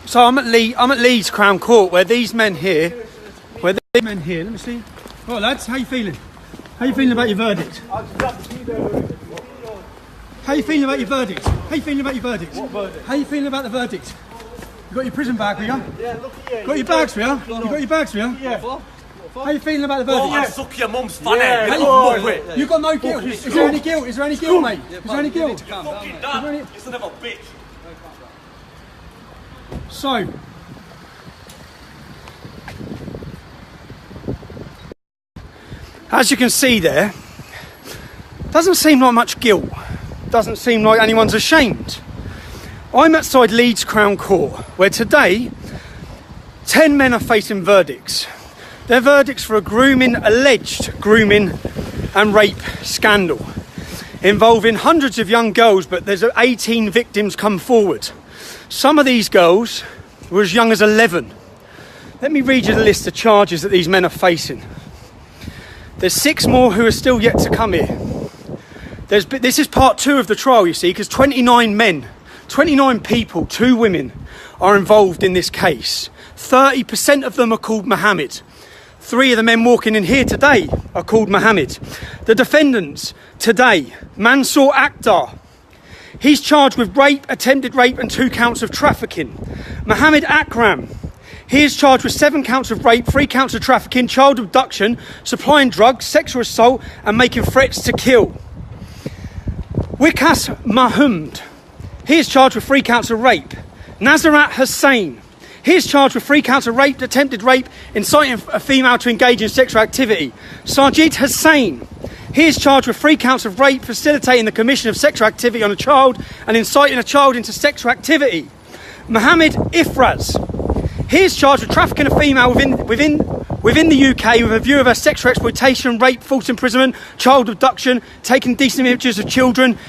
So I'm at Leeds Crown Court, where these men here, let me see. Right, lads, how you feeling? How you feeling about your verdict? How you feeling about your verdict? How you feeling about your verdict? What verdict? How you feeling about the verdict? You got your prison bag with you? Yeah, look at you. Got your bags for you? You got your bags for you? Yeah. How you feeling about the verdict? Oh, suck your mum's funny. Yeah, You got no guilt. Is there any guilt? Is there any guilt, mate? Is there any guilt? Fucking dad. You're son of a bitch. So, as you can see there, doesn't seem like much guilt. Doesn't seem like anyone's ashamed. I'm outside Leeds Crown Court, where today 10 men are facing verdicts. They're verdicts for a alleged grooming and rape scandal involving hundreds of young girls, but there's 18 victims come forward. Some of these girls were as young as 11. Let me read you the list of charges that these men are facing. There's 6 more who are still yet to come here. This is part 2 of the trial, you see, because 29 men, 29 people, 2 women are involved in this case. 30% of them are called Mohammed. 3 of the men walking in here today are called Mohammed. The defendants today, Mansour Akhtar. He's charged with rape, attempted rape and 2 counts of trafficking. Mohammed Akram. He is charged with 7 counts of rape, 3 counts of trafficking, child abduction, supplying drugs, sexual assault and making threats to kill. Wikas Mahmoud. He is charged with 3 counts of rape. Nazarat Hussain. He is charged with 3 counts of rape, attempted rape, inciting a female to engage in sexual activity. Sajid Hussain. He is charged with 3 counts of rape, facilitating the commission of sexual activity on a child and inciting a child into sexual activity. Mohammed Ifraz. He is charged with trafficking a female within the UK with a view of her sexual exploitation, rape, false imprisonment, child abduction, taking decent images of children,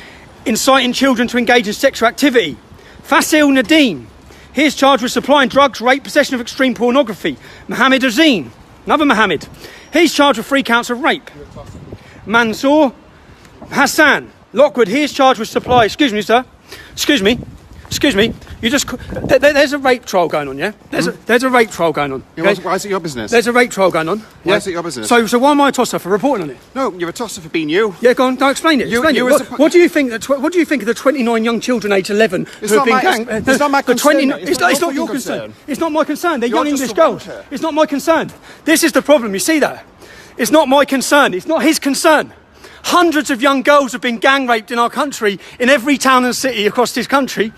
inciting children to engage in sexual activity. Fasil Nadeem. He is charged with supplying drugs, rape, possession of extreme pornography. Mohammed Azeen, another Mohammed. He's charged with 3 counts of rape. Mansour Hassan Lockwood. He is charged with supply. Excuse me, sir. Excuse me. You just. There's a rape trial going on, yeah? There's a rape trial going on. Okay? Why is it your business? There's a rape trial going on. Why is it your business? So why am I a tosser for reporting on it? No, you're a tosser for being you. Yeah, go on. Don't explain it. What do you think? What do you think of the 29 young children aged 11 who have been ganged? It's not my concern. It's not your concern. It's not my concern. They're young English girls. It's not my concern. This is the problem. You see that? It's not my concern. It's not his concern. Hundreds of young girls have been gang raped in our country, in every town and city across this country.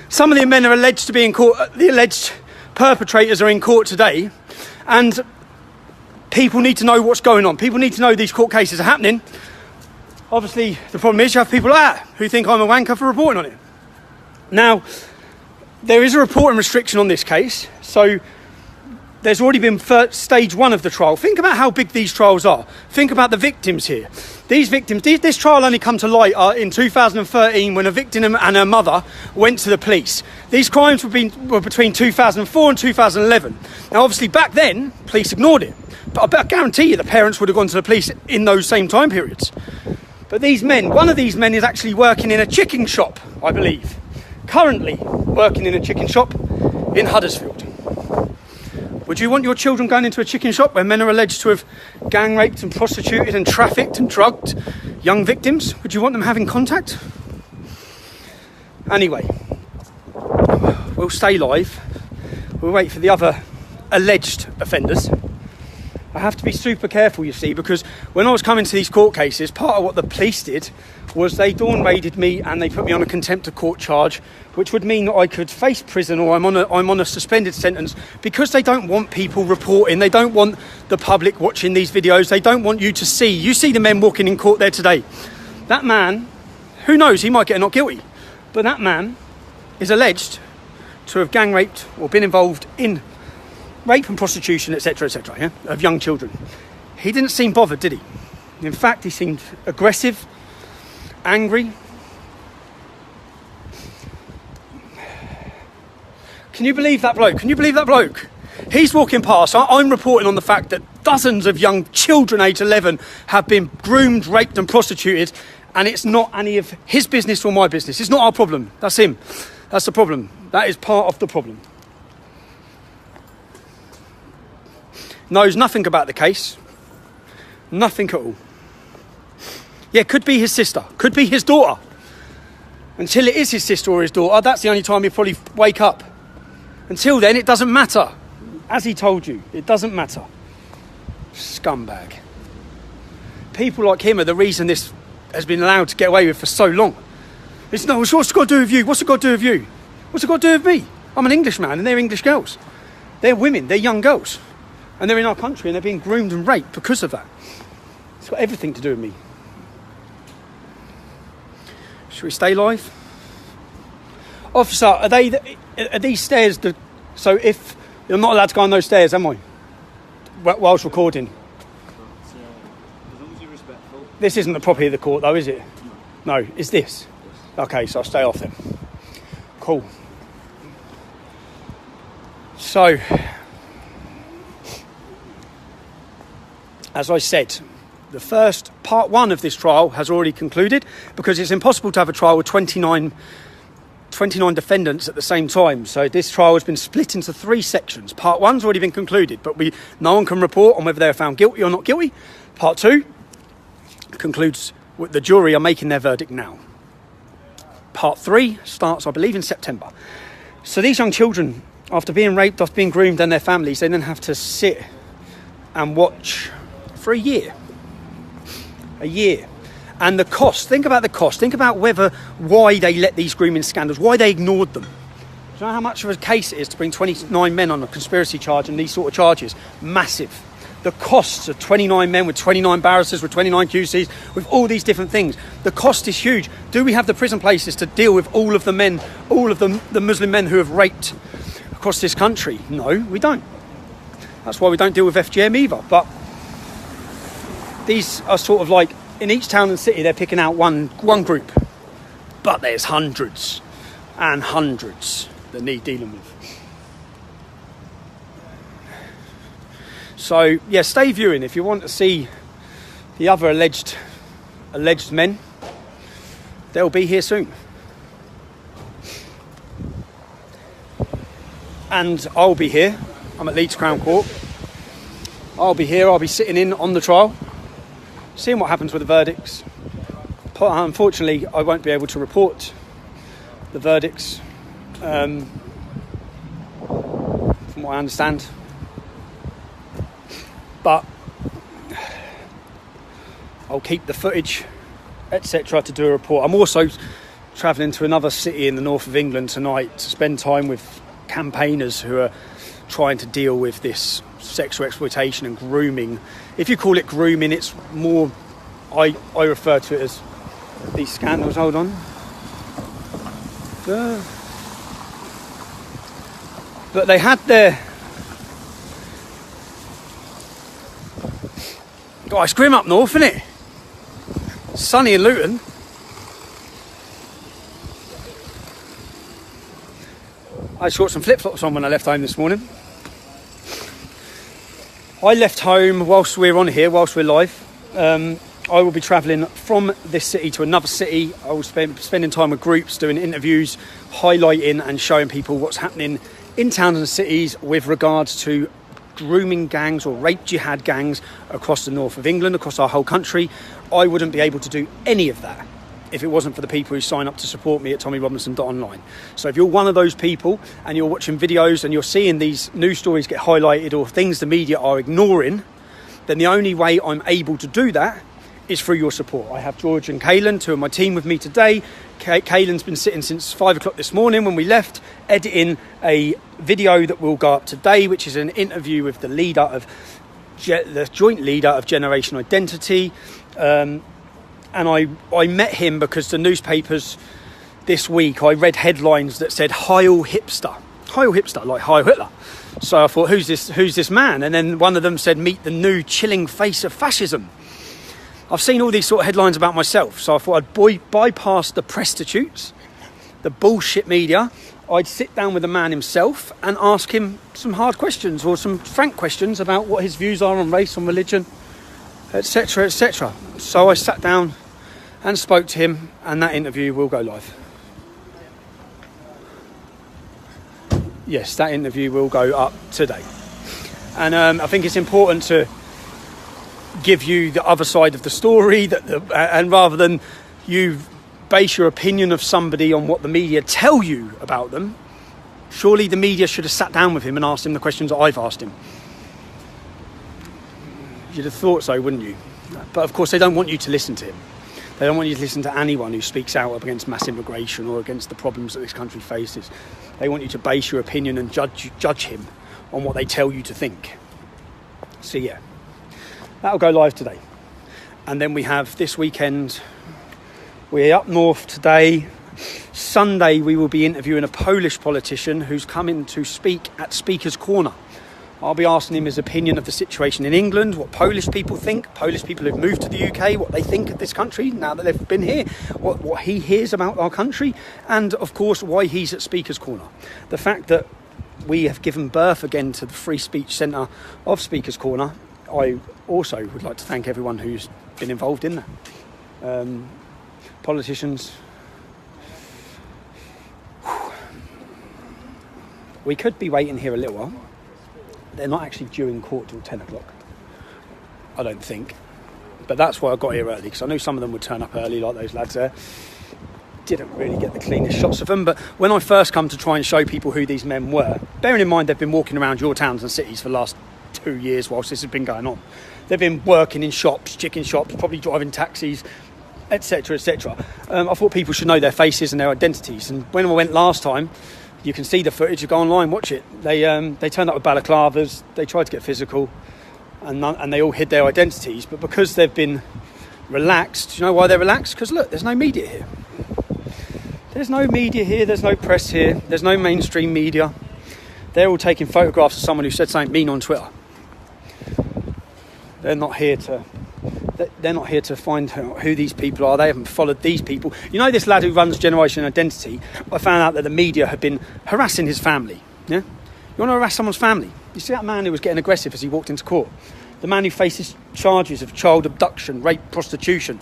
Some of the men are alleged to be in court. The alleged perpetrators are in court today, and people need to know what's going on. People need to know these court cases are happening. Obviously, the problem is you have people like that who think I'm a wanker for reporting on it. Now, there is a reporting restriction on this case, so there's already been stage 1 of the trial. Think about how big these trials are. Think about the victims here. These victims, this trial only come to light in 2013 when a victim and her mother went to the police. These crimes were between 2004 and 2011. Now, obviously, back then, police ignored it. But I guarantee you the parents would have gone to the police in those same time periods. But these men, one of these men is actually working in a chicken shop, I believe. Currently working in a chicken shop in Huddersfield. Would you want your children going into a chicken shop where men are alleged to have gang raped and prostituted and trafficked and drugged young victims? Would you want them having contact? Anyway, we'll stay live. We'll wait for the other alleged offenders. I have to be super careful, you see, because when I was coming to these court cases, part of what the police did was they dawn raided me and they put me on a contempt of court charge, which would mean that I could face prison or I'm on a suspended sentence, because they don't want people reporting. They don't want the public watching these videos. They don't want you to see. You see the men walking in court there today. That man, who knows, he might get not guilty, but that man is alleged to have gang raped or been involved in rape and prostitution, etc., yeah, of young children. He didn't seem bothered, did he? In fact, he seemed aggressive, angry. Can you believe that bloke? He's walking past. I'm reporting on the fact that dozens of young children aged 11 have been groomed, raped and prostituted, and it's not any of his business or my business. It's not our problem. That's him. That's the problem. That is part of the problem. knows nothing about the case. Nothing at all. Yeah, could be his sister, could be his daughter. Until it is his sister or his daughter, that's the only time he'll probably wake up. Until then, it doesn't matter. As he told you, it doesn't matter. Scumbag. People like him are the reason this has been allowed to get away with for so long. It's no, what's it got to do with you? What's it got to do with you? What's it got to do with me? I'm an Englishman and they're English girls. They're women, they're young girls. And they're in our country and they're being groomed and raped because of that. It's got everything to do with me. Should we stay live? Officer, are these stairs... So if... You're not allowed to go on those stairs, am I? Whilst recording. As long as you're respectful. This isn't the property of the court, though, is it? No, it's this. Okay, so I'll stay off then. Cool. So, as I said, the first part 1 of this trial has already concluded because it's impossible to have a trial with 29 defendants at the same time. So this trial has been split into 3 sections. Part 1's already been concluded, but no one can report on whether they are found guilty or not guilty. Part 2 concludes with the jury are making their verdict now. Part 3 starts, I believe, in September. So these young children, after being raped, after being groomed, and their families, they then have to sit and watch for a year. A year. And the cost, think about the cost. Think about why they let these grooming scandals, why they ignored them. Do you know how much of a case it is to bring 29 men on a conspiracy charge and these sort of charges? Massive. The costs of 29 men with 29 barristers, with 29 QCs, with all these different things. The cost is huge. Do we have the prison places to deal with all of the men, all of the Muslim men who have raped across this country? No, we don't. That's why we don't deal with FGM either. But these are sort of like, in each town and city, they're picking out one group. But there's hundreds and hundreds that need dealing with. So, yeah, stay viewing if you want to see the other alleged men. They'll be here soon. And I'll be here. I'm at Leeds Crown Court. I'll be here. I'll be sitting in on the trial, seeing what happens with the verdicts. Unfortunately, I won't be able to report the verdicts, from what I understand. But I'll keep the footage, etc., to do a report. I'm also travelling to another city in the north of England tonight to spend time with campaigners who are trying to deal with this sexual exploitation and grooming. If you call it grooming, it's more, I refer to it as these scandals. Hold on. But they had their... Oh, it's grim up north, isn't it? Sunny in Luton. I just got some flip-flops on when I left home this morning. I left home whilst we're on here, whilst we're live. I will be travelling from this city to another city. I will spending time with groups, doing interviews, highlighting and showing people what's happening in towns and cities with regards to grooming gangs or rape jihad gangs across the north of England, across our whole country. I wouldn't be able to do any of that if it wasn't for the people who sign up to support me at tommyrobinson.online. So if you're one of those people and you're watching videos and you're seeing these news stories get highlighted or things the media are ignoring, then the only way I'm able to do that is through your support. I have George and Kaylan, 2 of my team, with me today. Kaylan's been sitting since 5 o'clock this morning when we left, editing a video that will go up today, which is an interview with the leader of the joint leader of Generation Identity. And I met him because the newspapers this week, I read headlines that said Heil Hipster, like Heil Hitler. So I thought, who's this man? And then one of them said, meet the new chilling face of fascism. I've seen all these sort of headlines about myself, so I thought I'd bypass the prostitutes, the bullshit media. I'd sit down with the man himself and ask him some hard questions or some frank questions about what his views are on race, on religion, etc., etc. So I sat down and spoke to him, and that interview will go live. Yes, that interview will go up today. And I think it's important to give you the other side of the story, and rather than you base your opinion of somebody on what the media tell you about them, surely the media should have sat down with him and asked him the questions that I've asked him. You'd have thought so, wouldn't you? But of course they don't want you to listen to him. They don't want you to listen to anyone who speaks out against mass immigration or against the problems that this country faces. They want you to base your opinion and judge him on what they tell you to think. So yeah, that'll go live today. And then we have this weekend, we're up north today. Sunday we will be interviewing a Polish politician who's coming to speak at Speaker's Corner. I'll be asking him his opinion of the situation in England, what Polish people think, Polish people who've moved to the UK, what they think of this country now that they've been here, what he hears about our country, and of course why he's at Speaker's Corner. The fact that we have given birth again to the Free Speech Centre of Speaker's Corner, I also would like to thank everyone who's been involved in that. Politicians. We could be waiting here a little while. They're not actually due in court till 10 o'clock, I don't think. But that's why I got here early, because I knew some of them would turn up early, like those lads there. Didn't really get the cleanest shots of them, but when I first come to try and show people who these men were, bearing in mind they've been walking around your towns and cities for the last 2 years whilst this has been going on. They've been working in shops, chicken shops, probably driving taxis, etc, etc. I thought people should know their faces and their identities, and when I went last time, you can see the footage, you go online, watch it. They turned up with balaclavas, they tried to get physical, and they all hid their identities. But because they've been relaxed, do you know why they're relaxed? Because look, there's no media here. There's no media here, there's no press here, there's no mainstream media. They're all taking photographs of someone who said something mean on Twitter. They're not here to find who these people are. They haven't followed these people. You know this lad who runs Generation Identity? I found out that the media had been harassing his family. Yeah? You want to harass someone's family? You see that man who was getting aggressive as he walked into court? The man who faces charges of child abduction, rape, prostitution.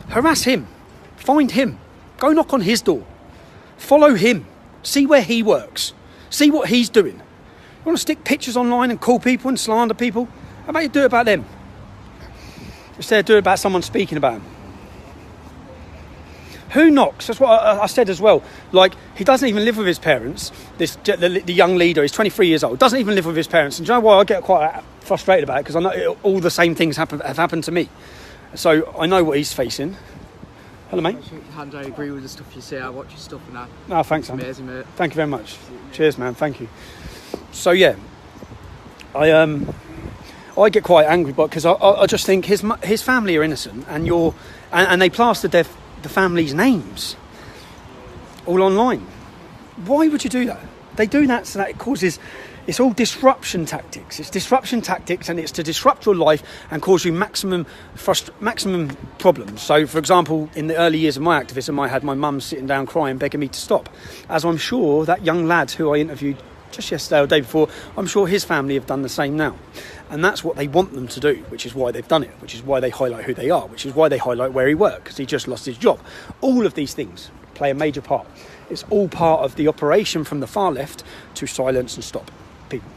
Harass him. Find him. Go knock on his door. Follow him. See where he works. See what he's doing. You want to stick pictures online and call people and slander people? How about you do it about them? Instead of doing it about someone speaking about him. Who knocks? That's what I said as well. Like, he doesn't even live with his parents. The young leader, he's 23 years old, doesn't even live with his parents. And do you know why I get quite frustrated about it? Because I know all the same things have happened to me. So I know what he's facing. Hello, mate. I agree with the stuff you say. I watch your stuff and that. Oh, thanks, man. Amazing, mate. Thank you very much. Cheers, man. Thank you. So, yeah. I get quite angry because I just think his family are innocent, and they plastered the family's names all online. Why would you do that? They do that so that it causes. It's all disruption tactics. It's disruption tactics, and it's to disrupt your life and cause you maximum problems. So, for example, in the early years of my activism, I had my mum sitting down crying, begging me to stop. As I'm sure that young lad who I interviewed just yesterday or the day before, I'm sure his family have done the same now. And that's what they want them to do, which is why they've done it, which is why they highlight who they are, which is why they highlight where he worked, because he just lost his job. All of these things play a major part. It's all part of the operation from the far left to silence and stop people.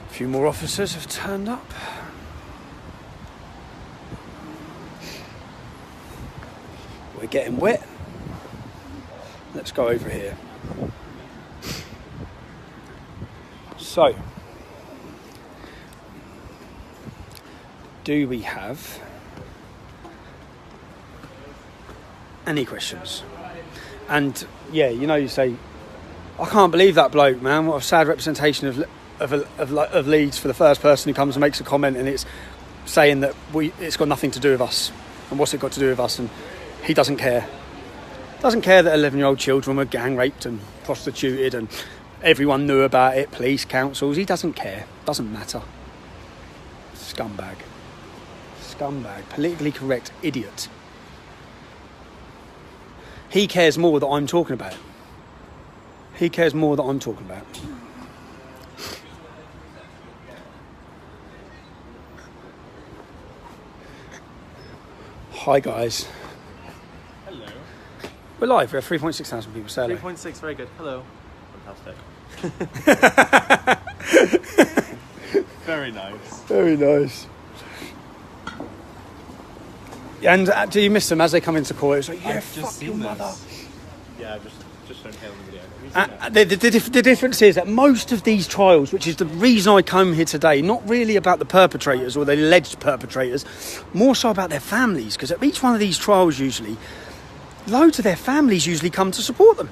A few more officers have turned up. We're getting wet. Let's go over here. So, do we have any questions? And yeah, you know, you say, I can't believe that bloke, man. What a sad representation of Leeds for the first person who comes and makes a comment, and it's saying that it's got nothing to do with us. And what's it got to do with us? And he doesn't care. Doesn't care that 11-year-old children were gang raped and prostituted and everyone knew about it, police, councils. He doesn't care. Doesn't matter. Scumbag. Politically correct idiot. He cares more that I'm talking about. Hi, guys. Hello. We're live. We have 3.6 thousand people. Say hello. 3.6, very good. Hello. Fantastic. Very nice. Very nice. And do you miss them as they come into court? It's like, yeah, fuck your mother. Yeah, just don't tell them the video. The difference is that most of these trials, which is the reason I come here today, not really about the perpetrators or the alleged perpetrators, more so about their families, because at each one of these trials usually, loads of their families usually come to support them.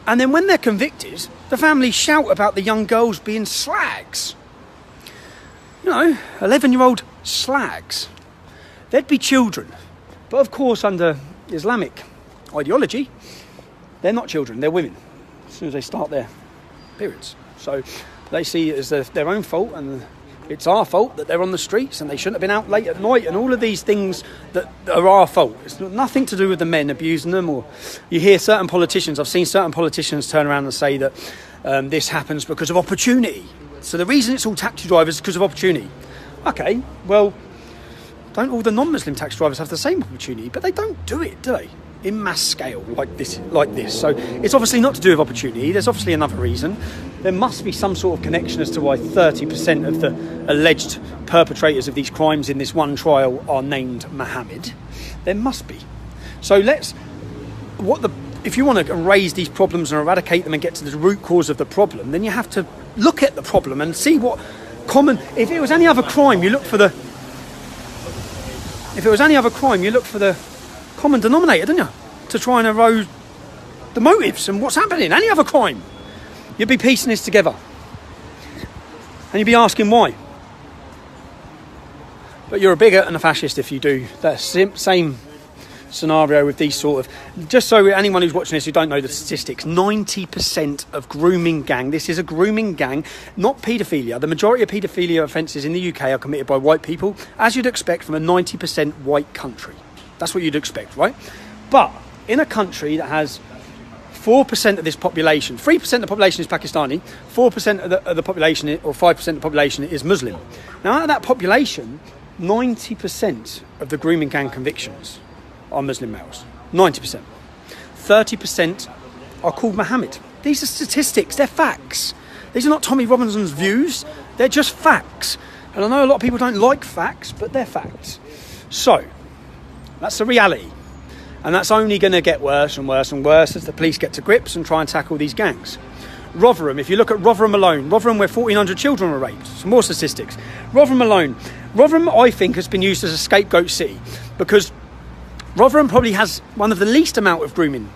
And then when they're convicted, the families shout about the young girls being slags. 11-year-old slags. They'd be children. But of course, under Islamic ideology, they're not children, they're women, as soon as they start their periods. So they see it as their own fault, and it's our fault that they're on the streets and they shouldn't have been out late at night, and all of these things that are our fault. It's nothing to do with the men abusing them. Or you hear certain politicians, I've seen certain politicians turn around and say that this happens because of opportunity. So the reason it's all taxi drivers is because of opportunity. Okay, well, don't all the non-Muslim taxi drivers have the same opportunity? But they don't do it, do they? In mass scale like this. So it's obviously not to do with opportunity. There's obviously another reason. There must be some sort of connection as to why 30% of the alleged perpetrators of these crimes in this one trial are named Mohammed. There must be. So if you want to raise these problems and eradicate them and get to the root cause of the problem, then you have to look at the problem and see what common. If it was any other crime, you look for the common denominator, didn't you? To try and erode the motives and what's happening. Any other crime, you'd be piecing this together. And you'd be asking why. But you're a bigot and a fascist if you do that same scenario with these sort of... Just so anyone who's watching this who don't know the statistics, 90% of grooming gang, this is a grooming gang, not paedophilia. The majority of paedophilia offences in the UK are committed by white people, as you'd expect from a 90% white country. That's what you'd expect, right? But in a country that has 4% of this population, 3% of the population is Pakistani, 4% of the population, or 5% of the population is Muslim. Now, out of that population, 90% of the grooming gang convictions are Muslim males. 90%. 30% are called Mohammed. These are statistics, they're facts. These are not Tommy Robinson's views, they're just facts. And I know a lot of people don't like facts, but they're facts. So, that's the reality. And that's only going to get worse and worse and worse as the police get to grips and try and tackle these gangs. Rotherham, if you look at Rotherham alone, Rotherham where 1,400 children were raped, some more statistics. Rotherham alone. Rotherham, I think, has been used as a scapegoat city because Rotherham probably has one of the least amount of grooming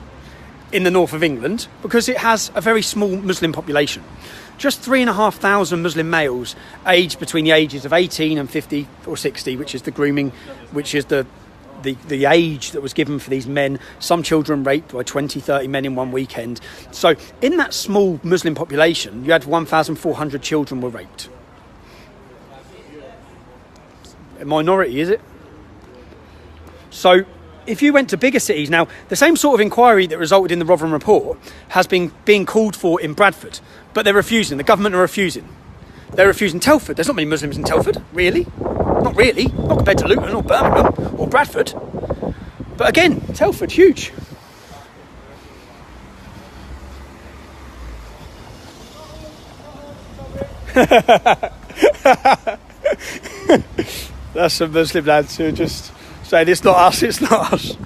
in the north of England because it has a very small Muslim population. Just 3,500 Muslim males aged between the ages of 18 and 50 or 60, which is the grooming, which is the age that was given for these men. Some children raped by 20, 30 men in one weekend. So in that small Muslim population, you had 1,400 children were raped. A minority, is it? So if you went to bigger cities, now the same sort of inquiry that resulted in the Rotherham report has been being called for in Bradford, but they're refusing. The government are refusing. They're refusing Telford. There's not many Muslims in Telford, really. Not really. Not compared to Luton or Birmingham or Bradford. But again, Telford, huge. That's some Muslim lads who are just saying, it's not us, it's not us.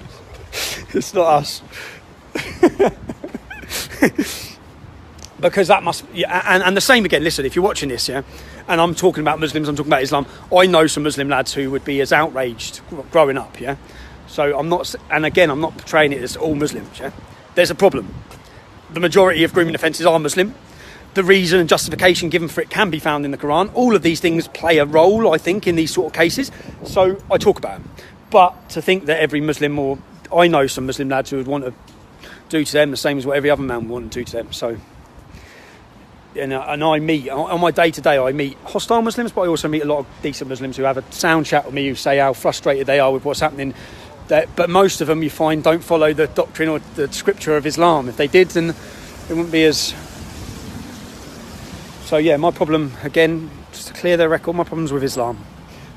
It's not us. Because that must... Yeah, and the same again, listen, if you're watching this, yeah, and I'm talking about Muslims, I'm talking about Islam, I know some Muslim lads who would be as outraged growing up, yeah? So I'm not... And again, I'm not portraying it as all Muslims, yeah? There's a problem. The majority of grooming offences are Muslim. The reason and justification given for it can be found in the Quran. All of these things play a role, I think, in these sort of cases. So I talk about them. But to think that every Muslim, or I know some Muslim lads who would want to do to them the same as what every other man would want to do to them. So, and I meet, on my day-to-day, I meet hostile Muslims, but I also meet a lot of decent Muslims who have a sound chat with me, who say how frustrated they are with what's happening. But most of them, you find, don't follow the doctrine or the scripture of Islam. If they did, then it wouldn't be as... So yeah, my problem, again, just to clear the record, my problem's with Islam,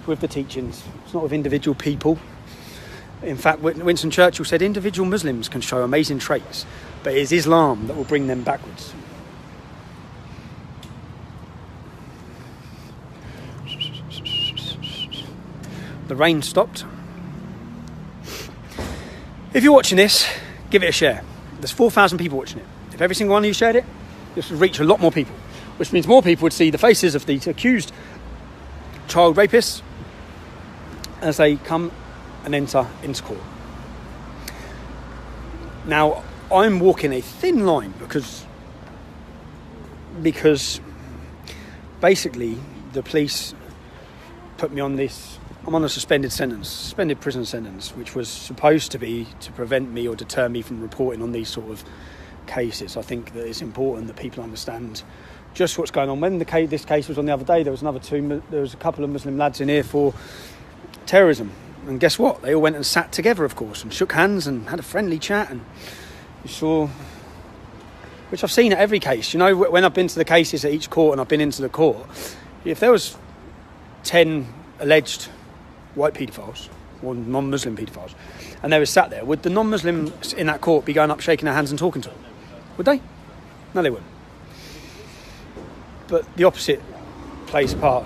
with the teachings. It's not with individual people. In fact, Winston Churchill said individual Muslims can show amazing traits, but it is Islam that will bring them backwards. The rain stopped. If you're watching this, give it a share. There's 4,000 people watching it. If every single one of you shared it, this would reach a lot more people, which means more people would see the faces of these accused child rapists as they come and enter into court. Now, I'm walking a thin line because basically the police put me on this. I'm on a suspended prison sentence, which was supposed to be to prevent me or deter me from reporting on these sort of cases. I think that it's important that people understand just what's going on. When this case was on the other day, there was a couple of Muslim lads in here for terrorism, and guess what? They all went and sat together, of course, and shook hands and had a friendly chat. And you saw, which I've seen at every case. You know, when I've been to the cases at each court and I've been into the court, if there was 10 alleged white paedophiles or non-Muslim paedophiles and they were sat there, would the non-Muslims in that court be going up, shaking their hands and talking to them? Would they? No, they wouldn't. But the opposite plays a part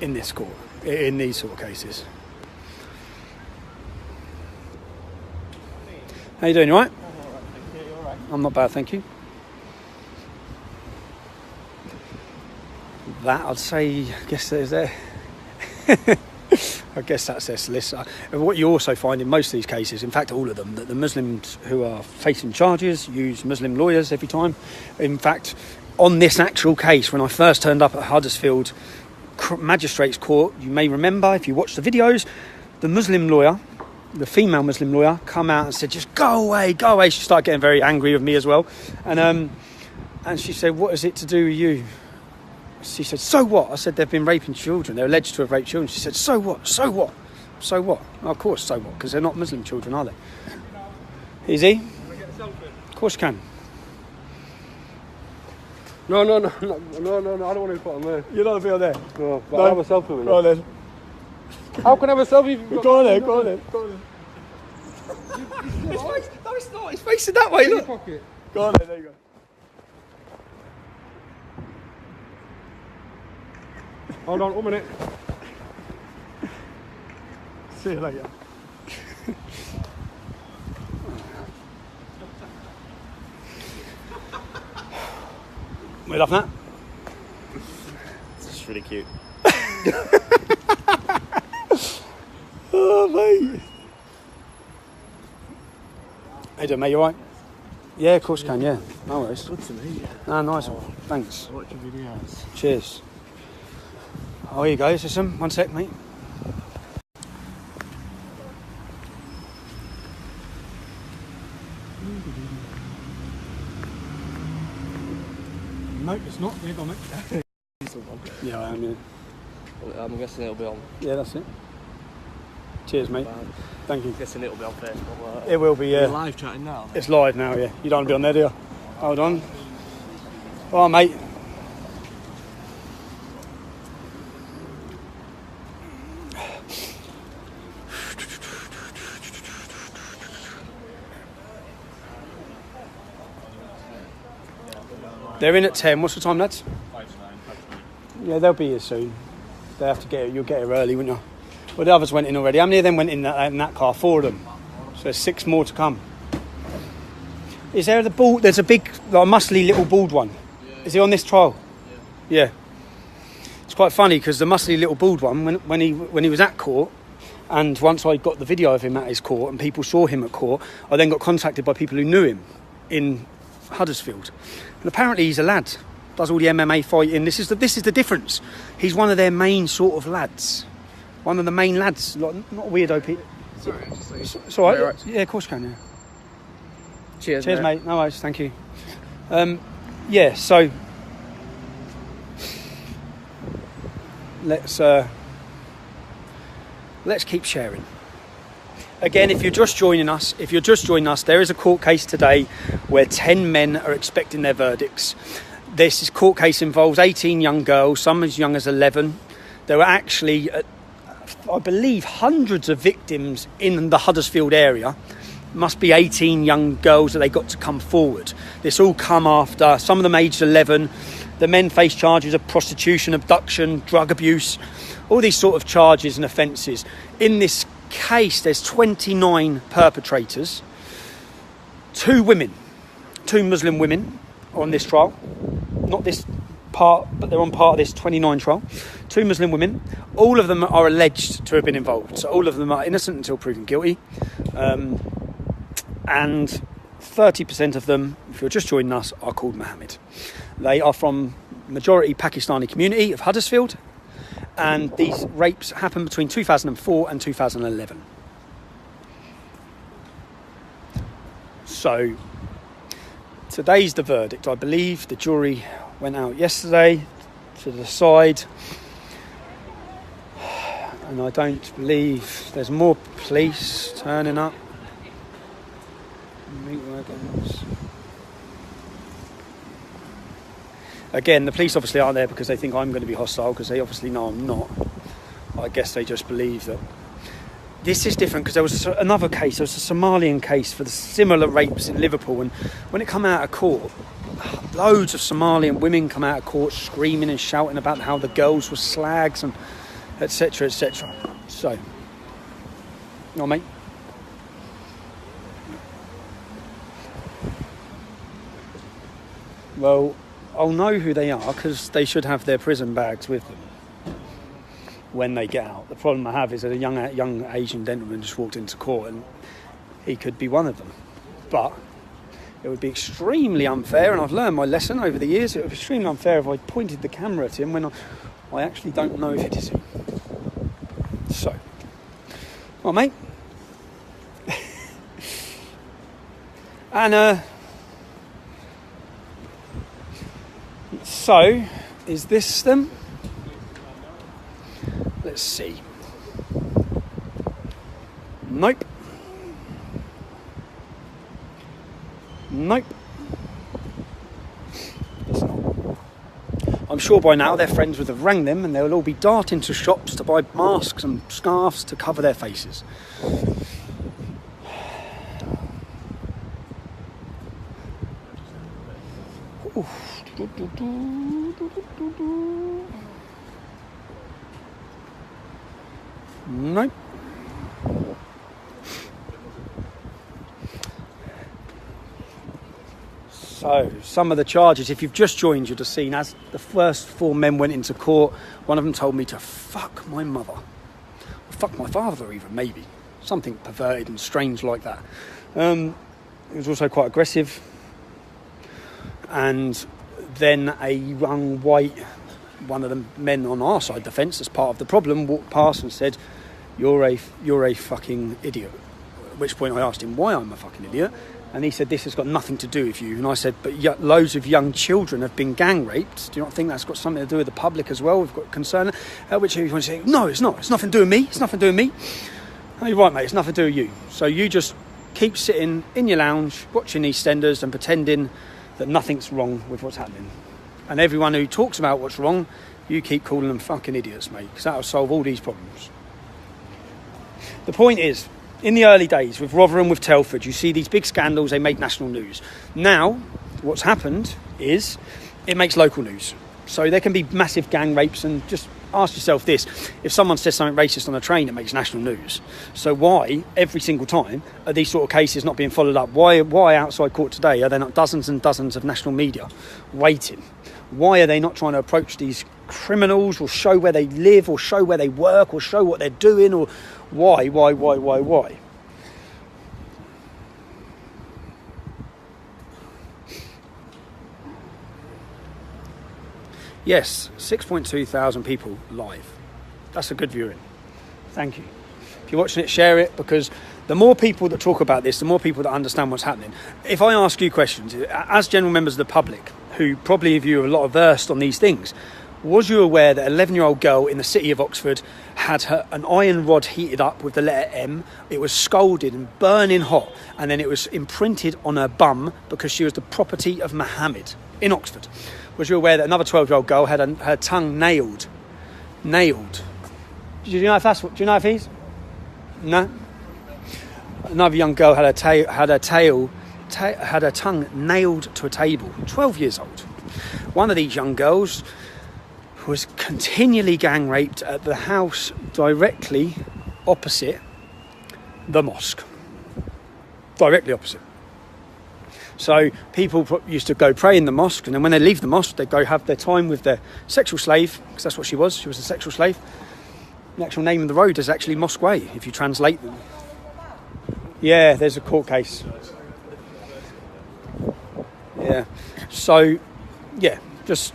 in this court, in these sort of cases. How you doing, you alright? I'm not bad, thank you. That, I'd say, I guess there's there. I guess that's their solicitor. What you also find in most of these cases, in fact all of them, that the Muslims who are facing charges use Muslim lawyers every time. In fact, on this actual case, when I first turned up at Huddersfield Magistrates Court, you may remember, if you watch the videos, the Muslim lawyer, the female Muslim lawyer, come out and said, just go away, go away. She started getting very angry with me as well. And she said, what is it to do with you? She said, so what? I said, they've been raping children. They're alleged to have raped children. She said, so what? So what? So what? Oh, of course, so what? Because they're not Muslim children, are they? Easy? Of course you can. No, I don't want to put on there. You're not on there? No, but I'll have a selfie with you. Go on then. How can I have a selfie if you've got... Go on then, go on then. No, it's not. It's facing that way, look. Pocket. Go on then, there you go. Hold on, 1 minute. See you later. We love that. It's just really cute. Oh, mate. How you doing, mate? You alright? Yeah, of course you can, yeah. No worries. Good to meet you. Ah, nice one. Thanks. I watch your videos. Cheers. Oh, here you go, system. 1 sec, mate. No, it's not. Yeah, go on, mate. Yeah, I am, yeah. I'm guessing it'll be on. Yeah, that's it. Cheers, mate. Thank you. I'm guessing it'll be on Facebook. It will be, yeah. You're live chatting now? It's live now, yeah. You don't want to be on there, do you? Hold on. All right, mate. They're in at 10. What's the time, lads? 5 to 9. Yeah, they'll be here soon. They have to get it. You'll get here early, won't you? Well, the others went in already. How many of them went in that car? 4 of them. So there's 6 more to come. Is there the bald? There's a big, like, muscly little bald one. Yeah. Is he on this trial? Yeah. It's quite funny because the muscly little bald one, when he was at court, and once I got the video of him at his court and people saw him at court, I then got contacted by people who knew him in Huddersfield. And apparently he's a lad. Does all the MMA fighting. This is the difference. He's one of their main sort of lads. One of the main lads. Like, not weirdo people. Sorry, I'm just like... It's all right. Yeah, of course you can, yeah. Cheers, mate. No worries, thank you. Yeah, so let's keep sharing. Again, if you're just joining us, there is a court case today where 10 men are expecting their verdicts. This court case involves 18 young girls, some as young as 11. There were actually, I believe, hundreds of victims in the Huddersfield area. must be 18 young girls that they got to come forward. This all come after, some of them aged 11. The men face charges of prostitution, abduction, drug abuse, all these sort of charges and offences. In this case, there's 29 perpetrators, 2 women, 2 Muslim women on this trial. Not this part, but they're on part of this 29 trial. 2 Muslim women. All of them are alleged to have been involved. So all of them are innocent until proven guilty. And 30% of them, if you're just joining us, are called Mohammed. They are from majority Pakistani community of Huddersfield. And these rapes happened between 2004 and 2011. So today's the verdict. I believe the jury went out yesterday to decide, and I don't believe there's more police turning up. Meat wagons. Again, the police obviously aren't there because they think I'm going to be hostile, because they obviously know I'm not. I guess they just believe that. This is different because there was another case, there was a Somalian case for the similar rapes in Liverpool, and when it came out of court, loads of Somalian women come out of court screaming and shouting about how the girls were slags and etc, etc. So, no, mate. Well, I'll know who they are because they should have their prison bags with them when they get out. The problem I have is that a young Asian gentleman just walked into court and he could be one of them. But it would be extremely unfair, and I've learned my lesson over the years, it would be extremely unfair if I pointed the camera at him when I actually don't know if it is him. So, well, mate. And, so, is this them? Let's see. Nope. Nope. It's not. I'm sure by now their friends would have rang them and they'll all be darting to shops to buy masks and scarves to cover their faces. Nope. So, some of the charges, if you've just joined, you'd have seen as the first 4 men went into court, one of them told me to fuck my mother. Or fuck my father even, maybe. Something perverted and strange like that. He was also quite aggressive. And then a young white, one of the men on our side of the fence, as part of the problem, walked past and said, you're a fucking idiot. At which point I asked him why I'm a fucking idiot. And he said, this has got nothing to do with you. And I said, but loads of young children have been gang raped. Do you not think that's got something to do with the public as well? We've got concern. At which he was saying, no, it's not. It's nothing to do with me. It's nothing to do with me. Oh, you're right, mate. It's nothing to do with you. So you just keep sitting in your lounge, watching EastEnders and pretending that nothing's wrong with what's happening. And everyone who talks about what's wrong, you keep calling them fucking idiots, mate, because that'll solve all these problems. The point is, in the early days, with Rotherham, with Telford, you see these big scandals, they make national news. Now, what's happened is it makes local news. So there can be massive gang rapes, and just ask yourself this, if someone says something racist on a train, it makes national news. So why, every single time, are these sort of cases not being followed up? Why outside court today are there not dozens and dozens of national media waiting? Why are they not trying to approach these criminals, or show where they live, or show where they work, or show what they're doing, or why? Yes, 6.2 thousand people live. That's a good viewing. Thank you. If you're watching it, share it, because the more people that talk about this, the more people that understand what's happening. If I ask you questions, as general members of the public, who probably of you are a lot versed on these things, was you aware that an 11-year-old girl in the city of Oxford had an iron rod heated up with the letter M? It was scalded and burning hot, and then it was imprinted on her bum because she was the property of Mohammed in Oxford. Was you aware that another 12-year-old girl had her tongue nailed? Nailed. Do you know if he's? No? Another young girl had her tongue nailed to a table. 12 years old. One of these young girls was continually gang raped at the house directly opposite the mosque. Directly opposite. So people used to go pray in the mosque, and then when they leave the mosque, they'd go have their time with their sexual slave, because that's what she was. She was a sexual slave. The actual name of the road is actually Mosque Way, if you translate them. Yeah, there's a court case. Yeah. So, yeah, just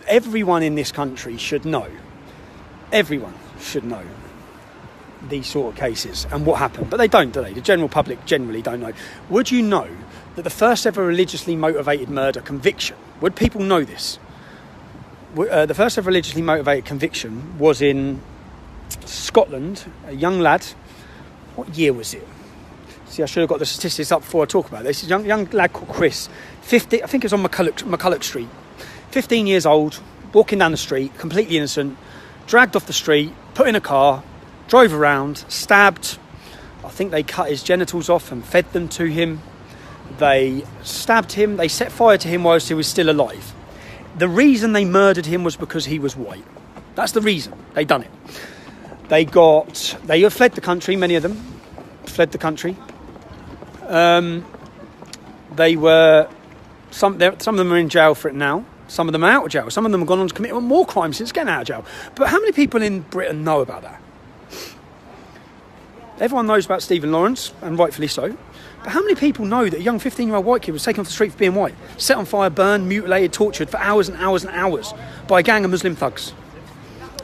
everyone in this country should know. Everyone should know these sort of cases and what happened. But they don't, do they? The general public generally don't know. Would you know that the first ever religiously motivated murder conviction, would people know this? The first ever religiously motivated conviction was in Scotland, a young lad. What year was it? See, I should have got the statistics up before I talk about this. A young lad called Chris, 50, I think it was on McCulloch Street, 15 years old, walking down the street, completely innocent, dragged off the street, put in a car, drove around, stabbed. I think they cut his genitals off and fed them to him. They stabbed him. They set fire to him whilst he was still alive. The reason they murdered him was because he was white. That's the reason they done it. They have fled the country. Many of them fled the country. Some of them are in jail for it now. Some of them are out of jail. Some of them have gone on to commit more crimes since getting out of jail. But how many people in Britain know about that? Everyone knows about Stephen Lawrence, and rightfully so. But how many people know that a young 15-year-old white kid was taken off the street for being white, set on fire, burned, mutilated, tortured for hours and hours and hours by a gang of Muslim thugs?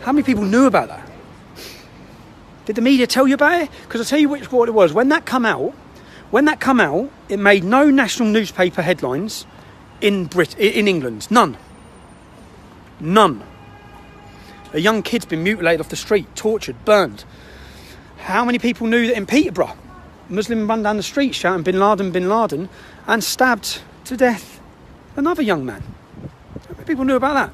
How many people knew about that? Did the media tell you about it? Because I'll tell you what it was. When that come out, it made no national newspaper headlines in England. None. A young kid's been mutilated off the street, tortured, burned. How many people knew that in Peterborough, a Muslim ran down the street shouting bin Laden, and stabbed to death another young man? How many people knew about that?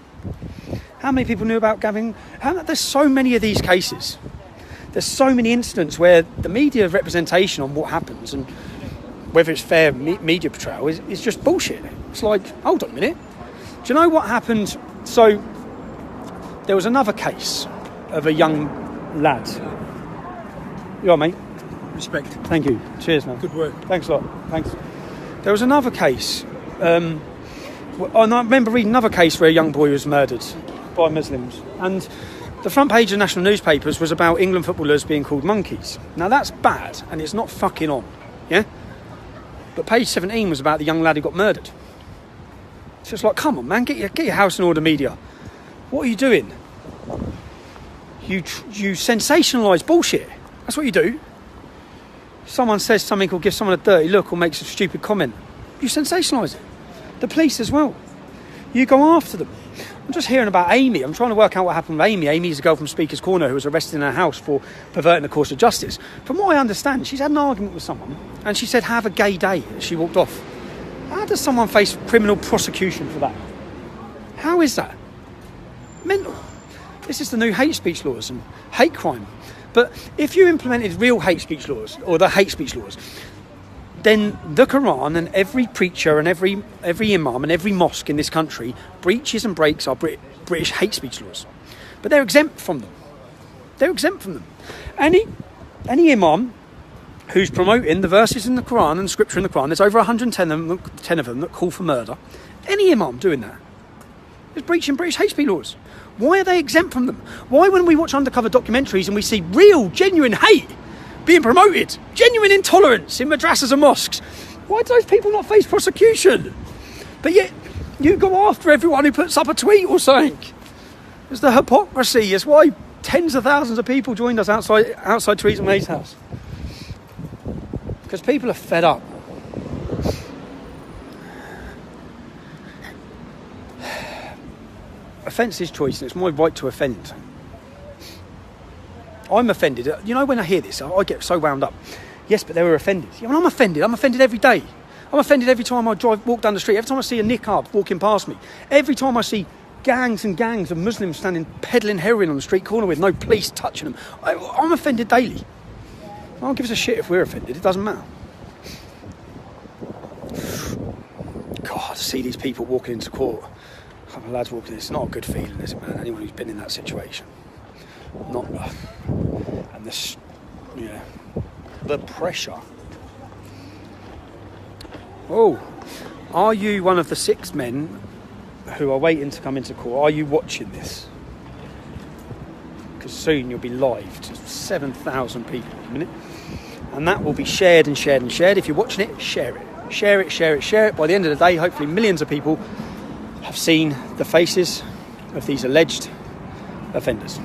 How many people knew about Gavin? There's so many of these cases. There's so many incidents where the media representation on what happens and whether it's fair media portrayal is just bullshit. It's like, hold on a minute. Do you know what happened? So there was another case of a young lad. You all right, mate? Respect. Thank you. Cheers, man. Good work. Thanks a lot. Thanks. There was another case. And I remember reading another case where a young boy was murdered by Muslims. And the front page of national newspapers was about England footballers being called monkeys. Now, that's bad, and it's not fucking on. Yeah? But page 17 was about the young lad who got murdered. It's just like, come on, man, get your house in order, media. What are you doing? You sensationalise bullshit. That's what you do. Someone says something or gives someone a dirty look or makes a stupid comment. You sensationalise it. The police as well. You go after them. I'm just hearing about Amy. I'm trying to work out what happened with Amy. Amy's a girl from Speaker's Corner who was arrested in her house for perverting the course of justice. From what I understand, she's had an argument with someone and she said, have a gay day, as she walked off. How does someone face criminal prosecution for that? How is that? Mental. This is the new hate speech laws and hate crime. But if you implemented real hate speech laws, or the hate speech laws, then the Quran and every preacher and every imam and every mosque in this country breaches and breaks our British hate speech laws. But they're exempt from them. They're exempt from them. Any imam who's promoting the verses in the Quran and the scripture in the Quran, there's over 110 of them that call for murder. Any imam doing that is breaching British hate speech laws. Why are they exempt from them? Why, when we watch undercover documentaries and we see real, genuine hate being promoted, genuine intolerance in madrasas and mosques, why do those people not face prosecution? But yet, you go after everyone who puts up a tweet or something. It's the hypocrisy. It's why tens of thousands of people joined us outside Theresa May's house. Because people are fed up. Offence is choice, and it's my right to offend. I'm offended. You know, when I hear this, I get so wound up. Yes, but they were offended. Yeah, well, I'm offended. I'm offended every day. I'm offended every time I walk down the street. Every time I see a niqab walking past me. Every time I see gangs and gangs of Muslims standing peddling heroin on the street corner with no police touching them. I'm offended daily. I don't give us a shit if we're offended. It doesn't matter. God, to see these people walking into court. A couple of lads walking in, it's not a good feeling, is it, man? Anyone who's been in that situation. Not... and this... Yeah. The pressure. Oh. Are you one of the 6 men who are waiting to come into court? Are you watching this? Because soon you'll be live to 7,000 people in a minute. And that will be shared and shared and shared. If you're watching it, share it. Share it, share it, share it. By the end of the day, hopefully millions of people have seen the faces of these alleged offenders.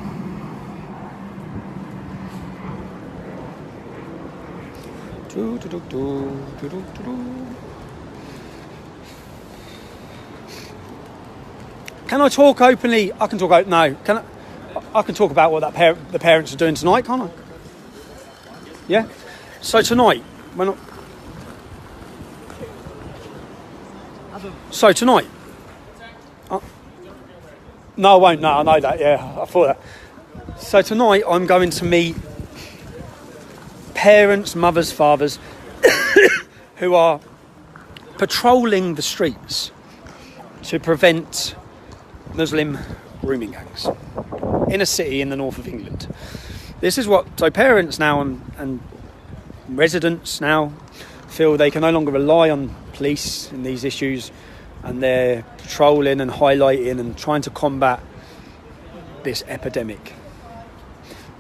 Can I talk openly? I can talk openly. No. I can talk about what the parents are doing tonight, can't I? Yeah? So tonight, we're not... So tonight... no, I won't. No, I know that. Yeah, I thought that. So tonight, I'm going to meet parents, mothers, fathers who are patrolling the streets to prevent Muslim grooming gangs in a city in the north of England. This is what... So parents now and residents now feel they can no longer rely on police in these issues, and they're patrolling and highlighting and trying to combat this epidemic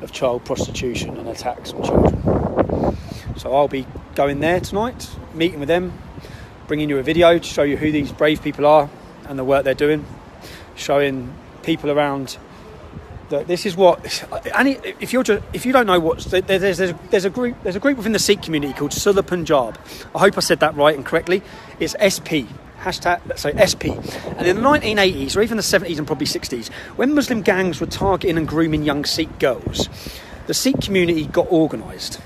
of child prostitution and attacks on children. So I'll be going there tonight, meeting with them, bringing you a video to show you who these brave people are and the work they're doing, showing people around that this is what. And if you don't know what, there's a group within the Sikh community called Sula Punjab. I hope I said that right and correctly. It's SP. So SP. And in the 1980s, or even the 70s and probably 60s, when Muslim gangs were targeting and grooming young Sikh girls, the Sikh community got organised.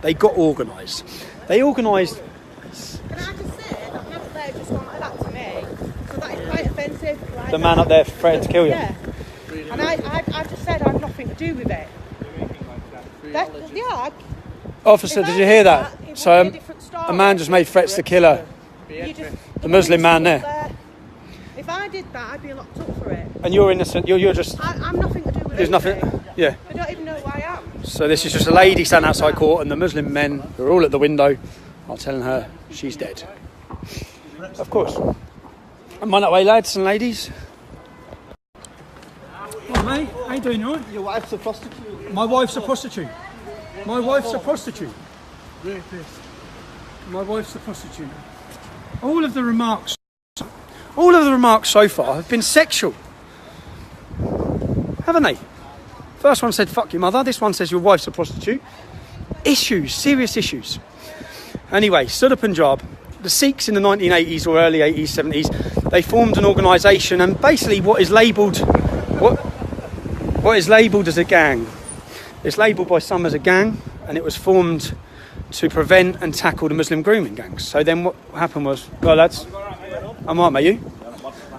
They got organised. They organised... Can I just say that man up there just gone like that to me? So that is quite offensive. Right? The man up there threatened to kill you? Yeah. And I just said I have nothing to do with it. Officer, did you hear that? So a man just made threats to kill her. The Muslim man there. If I did that, I'd be locked up for it. And you're innocent. You're just... I'm nothing to do with it. There's nothing... Yeah. I don't even know who I am. So this is just a lady standing outside court, and the Muslim men who are all at the window are telling her she's dead. Of course. Am I that way, lads and ladies? Oh, mate, how you doing, you alright? Your wife's a prostitute. My wife's a prostitute. My wife's a prostitute. My wife's a prostitute. All of the remarks so far have been sexual, haven't they? First one said, fuck your mother. This one says your wife's a prostitute. Issues, serious issues. Anyway, Sula Punjab, the Sikhs in the 1980s or early 80s, 70s, they formed an organisation, and basically what is labelled as a gang. It's labelled by some as a gang, and it was formed to prevent and tackle the Muslim grooming gangs. So then what happened was, well, lads, I'm all right, mate, you?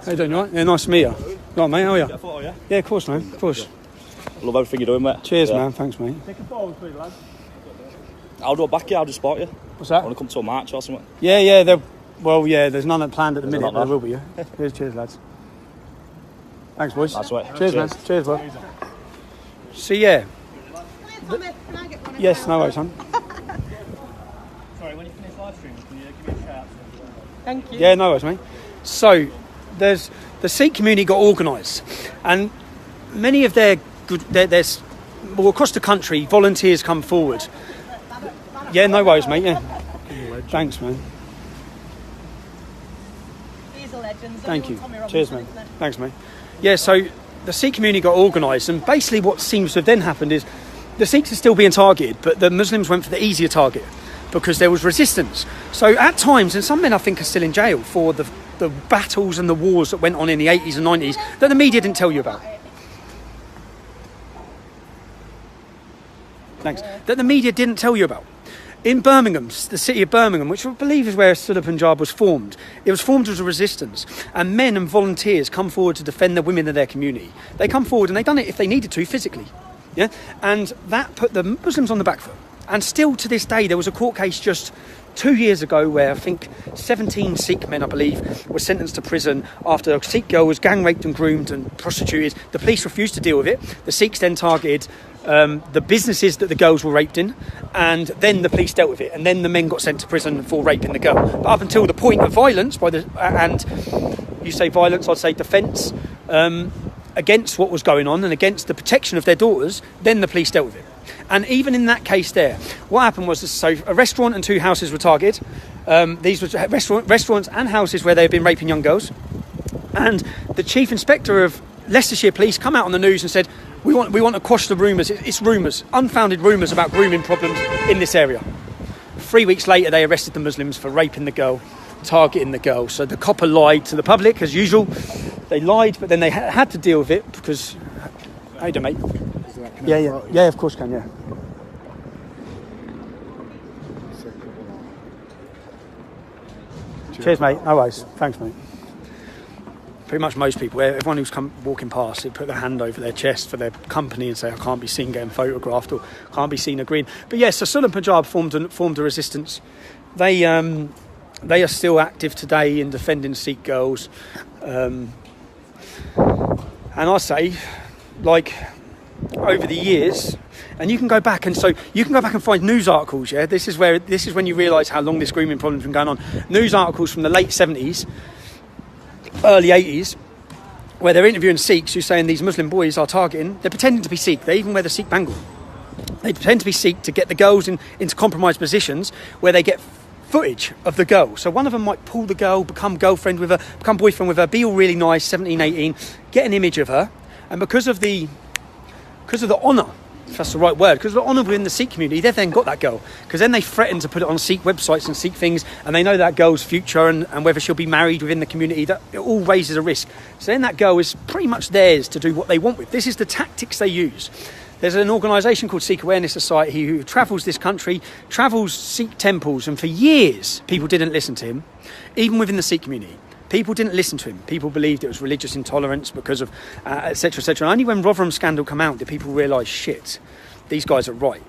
How you doing, all right? Yeah, nice to meet you. All right, mate, how are you? Yeah, of course, man, of course. I love everything you're doing, mate. Cheers, man, thanks, mate. Take a photo, please, lad. I'll do it back here, I'll just spot you. What's that? I want to come to a march or something. Yeah, there's none planned at the minute, but there will be, yeah. Cheers, lads. Thanks, boys. That's right. Cheers, man. Cheers, bud. So, yeah. Can I get one? Yes, no worries, son. Sorry, when you finish live streaming, can you give me a shout? Thank you. Yeah, no worries, mate. So, there's the Sikh community got organised, and many of there's across the country, volunteers come forward. Yeah, no worries, mate. Yeah, thanks, man. He's a legend. Thank you. Cheers, man. Thanks, mate. Yeah, so the Sikh community got organised, and basically what seems to have then happened is the Sikhs are still being targeted, but the Muslims went for the easier target because there was resistance. So at times, and some men I think are still in jail for the battles and the wars that went on in the 80s and 90s that the media didn't tell you about. Thanks. That the media didn't tell you about. In Birmingham, the city of Birmingham, which I believe is where Sula Punjab was formed, it was formed as a resistance, and men and volunteers come forward to defend the women of their community. They come forward, and they've done it if they needed to physically, yeah. And that put the Muslims on the back foot. And still to this day, there was a court case just 2 years ago where I think 17 Sikh men, I believe, were sentenced to prison after a Sikh girl was gang raped and groomed and prostituted. The police refused to deal with it. The Sikhs then targeted the businesses that the girls were raped in, and then the police dealt with it, and then the men got sent to prison for raping the girl. But up until the point of violence, and you say violence, I'd say defence, against what was going on and against the protection of their daughters, then the police dealt with it. And even in that case there, what happened was, so a restaurant and 2 houses were targeted. These were restaurants and houses where they had been raping young girls. And the chief inspector of Leicestershire Police come out on the news and said, we want to quash the rumours. It's rumours, unfounded rumours about grooming problems in this area. 3 weeks later, they arrested the Muslims for raping the girl, targeting the girl. So the copper lied to the public, as usual. They lied, but then they had to deal with it because... How you doing, mate? Yeah, of course can, yeah. Cheers, mate. No worries. Thanks, mate. Pretty much most people, everyone who's come walking past, they put their hand over their chest for their company and say, I can't be seen getting photographed or can't be seen agreeing. But yes, so Sunam Punjab formed a resistance. They are still active today in defending Sikh girls. And I say, like, over the years, and you can go back and find news articles. Yeah, this is when you realise how long this grooming problem's been going on. News articles from the late 70s, early 80s, where they're interviewing Sikhs who's saying these Muslim boys are targeting. They're pretending to be Sikh. They even wear the Sikh bangle. They pretend to be Sikh to get the girls into compromised positions where they get footage of the girl. So one of them might pull the girl, become boyfriend with her, be all really nice, 17, 18, get an image of her, and because of the honour, if that's the right word, because of the honour within the Sikh community, they've then got that girl. Because then they threaten to put it on Sikh websites and Sikh things, and they know that girl's future and whether she'll be married within the community, that it all raises a risk. So then that girl is pretty much theirs to do what they want with. This is the tactics they use. There's an organisation called Sikh Awareness Society who travels this country, travels Sikh temples, and for years people didn't listen to him, even within the Sikh community. People didn't listen to him. People believed it was religious intolerance because of etc, etc. And only when Rotherham scandal came out did people realise, shit, these guys are right.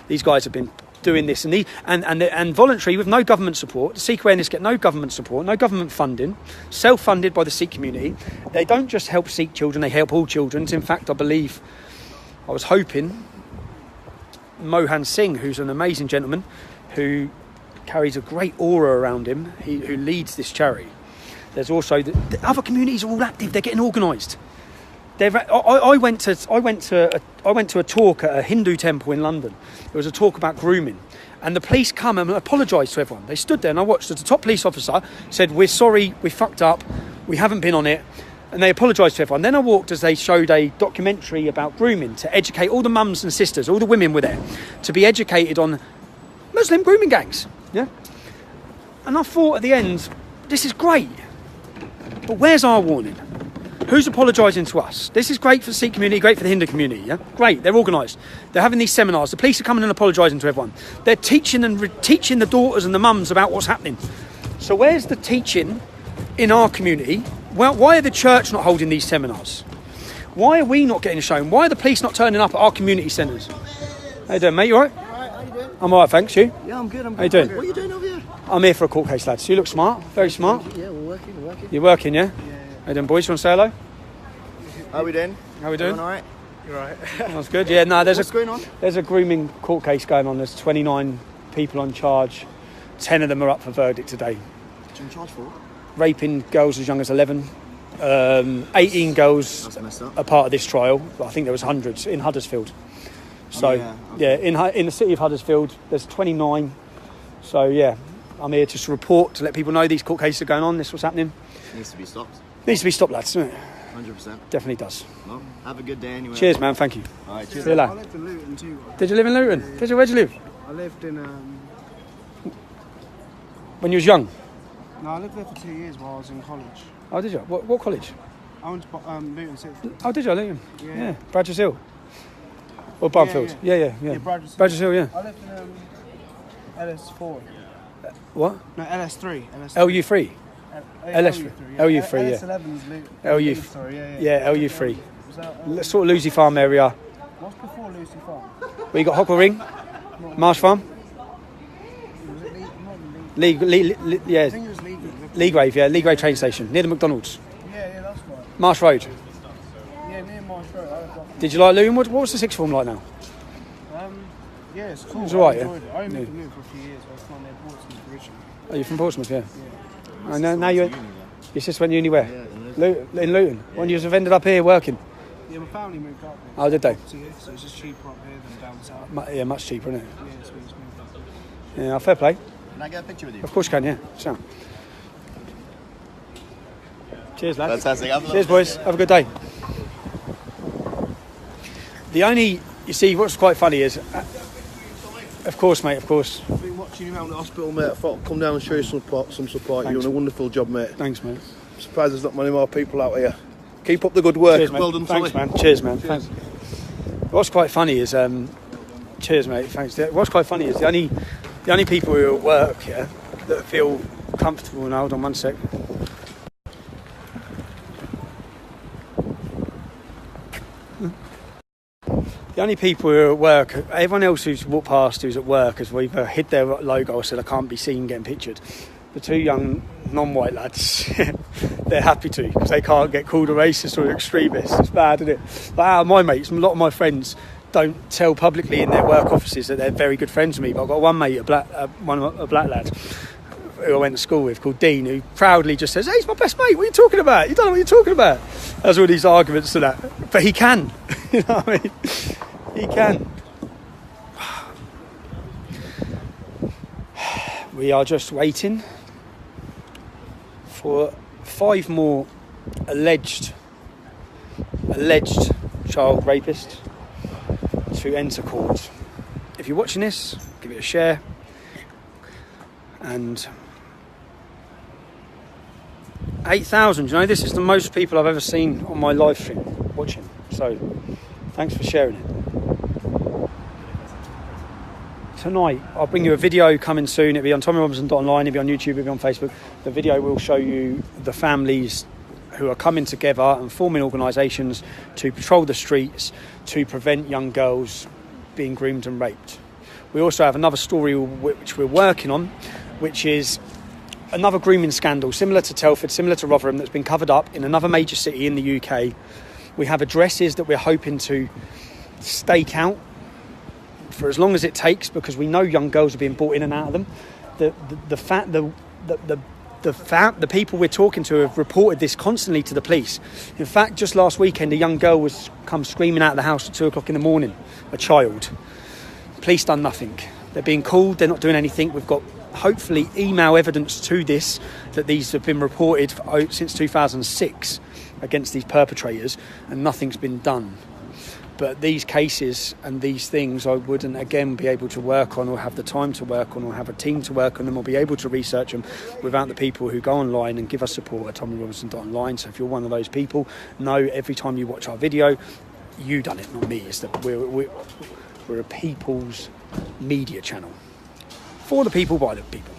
These guys have been doing this and voluntary with no government support. The Sikh Awareness get no government support, no government funding, self-funded by the Sikh community. They don't just help Sikh children, they help all children. In fact, I was hoping Mohan Singh, who's an amazing gentleman who carries a great aura around him, who leads this charity. There's also the other communities are all active. They're getting organised. I went to a talk at a Hindu temple in London. There was a talk about grooming, and the police come and apologised to everyone. They stood there and I watched as the top police officer said, "We're sorry, we fucked up, we haven't been on it," and they apologised to everyone. Then I walked as they showed a documentary about grooming to educate all the mums and sisters. All the women were there to be educated on Muslim grooming gangs. Yeah, and I thought at the end, this is great. But where's our warning? Who's apologising to us? This is great for the Sikh community, great for the Hindu community, yeah? Great, they're organised. They're having these seminars. The police are coming and apologising to everyone. They're teaching teaching the daughters and the mums about what's happening. So where's the teaching in our community? Well, why are the church not holding these seminars? Why are we not getting shown? Why are the police not turning up at our community centres? How you doing, mate? You all right? Alright, how you doing? I'm all right, thanks. You? Yeah, I'm good. How you doing? What are you doing over here? I'm here for a court case, lads. You look smart. Very smart. Yeah, we're working. You're working, yeah? How you doing, boys? You want to say hello? How we doing? How we doing? Alright? You're right. That's good. Yeah, no, What's going on? There's a grooming court case going on. There's 29 people on charge. 10 of them are up for verdict today. What are you in charge for? Raping girls as young as 11. 18 girls That's messed up. are part of this trial. I think there was hundreds in Huddersfield. So, in the city of Huddersfield, there's 29. So, yeah, I'm here just to report, to let people know these court cases are going on. This is what's happening. Needs to be stopped. Needs to be stopped, lads, doesn't it? 100%. Definitely does. Well, have a good day anyway. Cheers, man. Thank you. Alright, cheers. See you later. I lived in Luton too. Did you live in Luton? Yeah. Did you? Where'd you live? I lived in When you was young? no, I lived there for 2 years while I was in college. Oh, did you? What college? I went to Luton City. Oh, did you? Luton? Yeah. Bradgers Hill? Or Barnfield? Yeah. Bradgers Hill, yeah. I lived in LS4. What? No, LS3. LU3? LS3. LU3, yeah. LS11 is Luton. LU. Sorry, Yeah, LU3. Was that, Sort of Lucy Farm area. what's before Lucy Farm? Where you got Hockwell Ring? Marsh Farm? Was it not Yeah, I think it was legal. Leagrave, yeah, Leagrave train station, near the McDonald's. Yeah, that's right. Marsh Road. Yeah, near Marsh Road. I was Did you like Luton? What's the sixth form like now? yeah, it's cool. It's alright, I yeah? enjoyed it. I only lived in Luton for a few years. I was from near Portsmouth originally. Oh, you're from Portsmouth, yeah. And now you're... Your sister went uni where? In Luton. When you have ended up here working? Yeah, my family moved up here. Oh, did they? So, yeah, so it's just cheaper up here than down south. Yeah, much cheaper, isn't it? Yeah, so we just moved up here. Yeah, fair play. Can I get a picture with you? Of course you can, yeah. So. Cheers, lads. Fantastic. Have a Cheers, boys. Have a good day. The only... You see, what's quite funny is... of course, mate, of course. I've been watching you around the hospital, mate. I thought I'd come down and show you some support. You're doing a wonderful job, mate. Thanks, mate. I'm surprised there's not many more people out here. Keep up the good work. Cheers, mate. Well done, Thanks, Solly. man. Cheers, man. Cheers. Thanks. What's quite funny is... cheers, mate. Thanks. What's quite funny is the only people who are at work here that feel comfortable... Now, hold on one sec. The only people who are at work, everyone else who's walked past who's at work has either hid their logo or said I can't be seen getting pictured. The two young non-white lads, they're happy to because they can't get called a racist or an extremist. It's bad, isn't it? But my mates, a lot of my friends don't tell publicly in their work offices that they're very good friends with me. But I've got one mate, a black lad, who I went to school with called Dean, who proudly just says, hey, he's my best mate, what are you talking about? You don't know what you're talking about. There's all these arguments to that. But he can. You know what I mean? He can. We are just waiting for 5 more alleged child rapists to enter court. If you're watching this, give it a share. And 8,000, you know, this is the most people I've ever seen on my live stream watching. So, thanks for sharing it. Tonight, I'll bring you a video coming soon. It'll be on TommyRobinson.online, it'll be on YouTube, it'll be on Facebook. The video will show you the families who are coming together and forming organisations to patrol the streets to prevent young girls being groomed and raped. We also have another story which we're working on, which is another grooming scandal similar to Telford, similar to Rotherham, that's been covered up in another major city in the UK. We have addresses that we're hoping to stake out for as long as it takes, because we know young girls are being brought in and out of them. The people we're talking to have reported this constantly to the police. In fact, just last weekend, a young girl was come screaming out of the house at 2 o'clock in the morning, a child. Police done nothing. They're being called, they're not doing anything. We've got hopefully email evidence to this, that these have been reported since 2006 against these perpetrators, and nothing's been done. But these cases and these things I wouldn't again be able to work on, or have the time to work on, or have a team to work on them, or be able to research them without the people who go online and give us support at TommyRobinson.online. So if you're one of those people, know every time you watch our video, you done it, not me. It's that we're a people's media channel. For the people, by the people.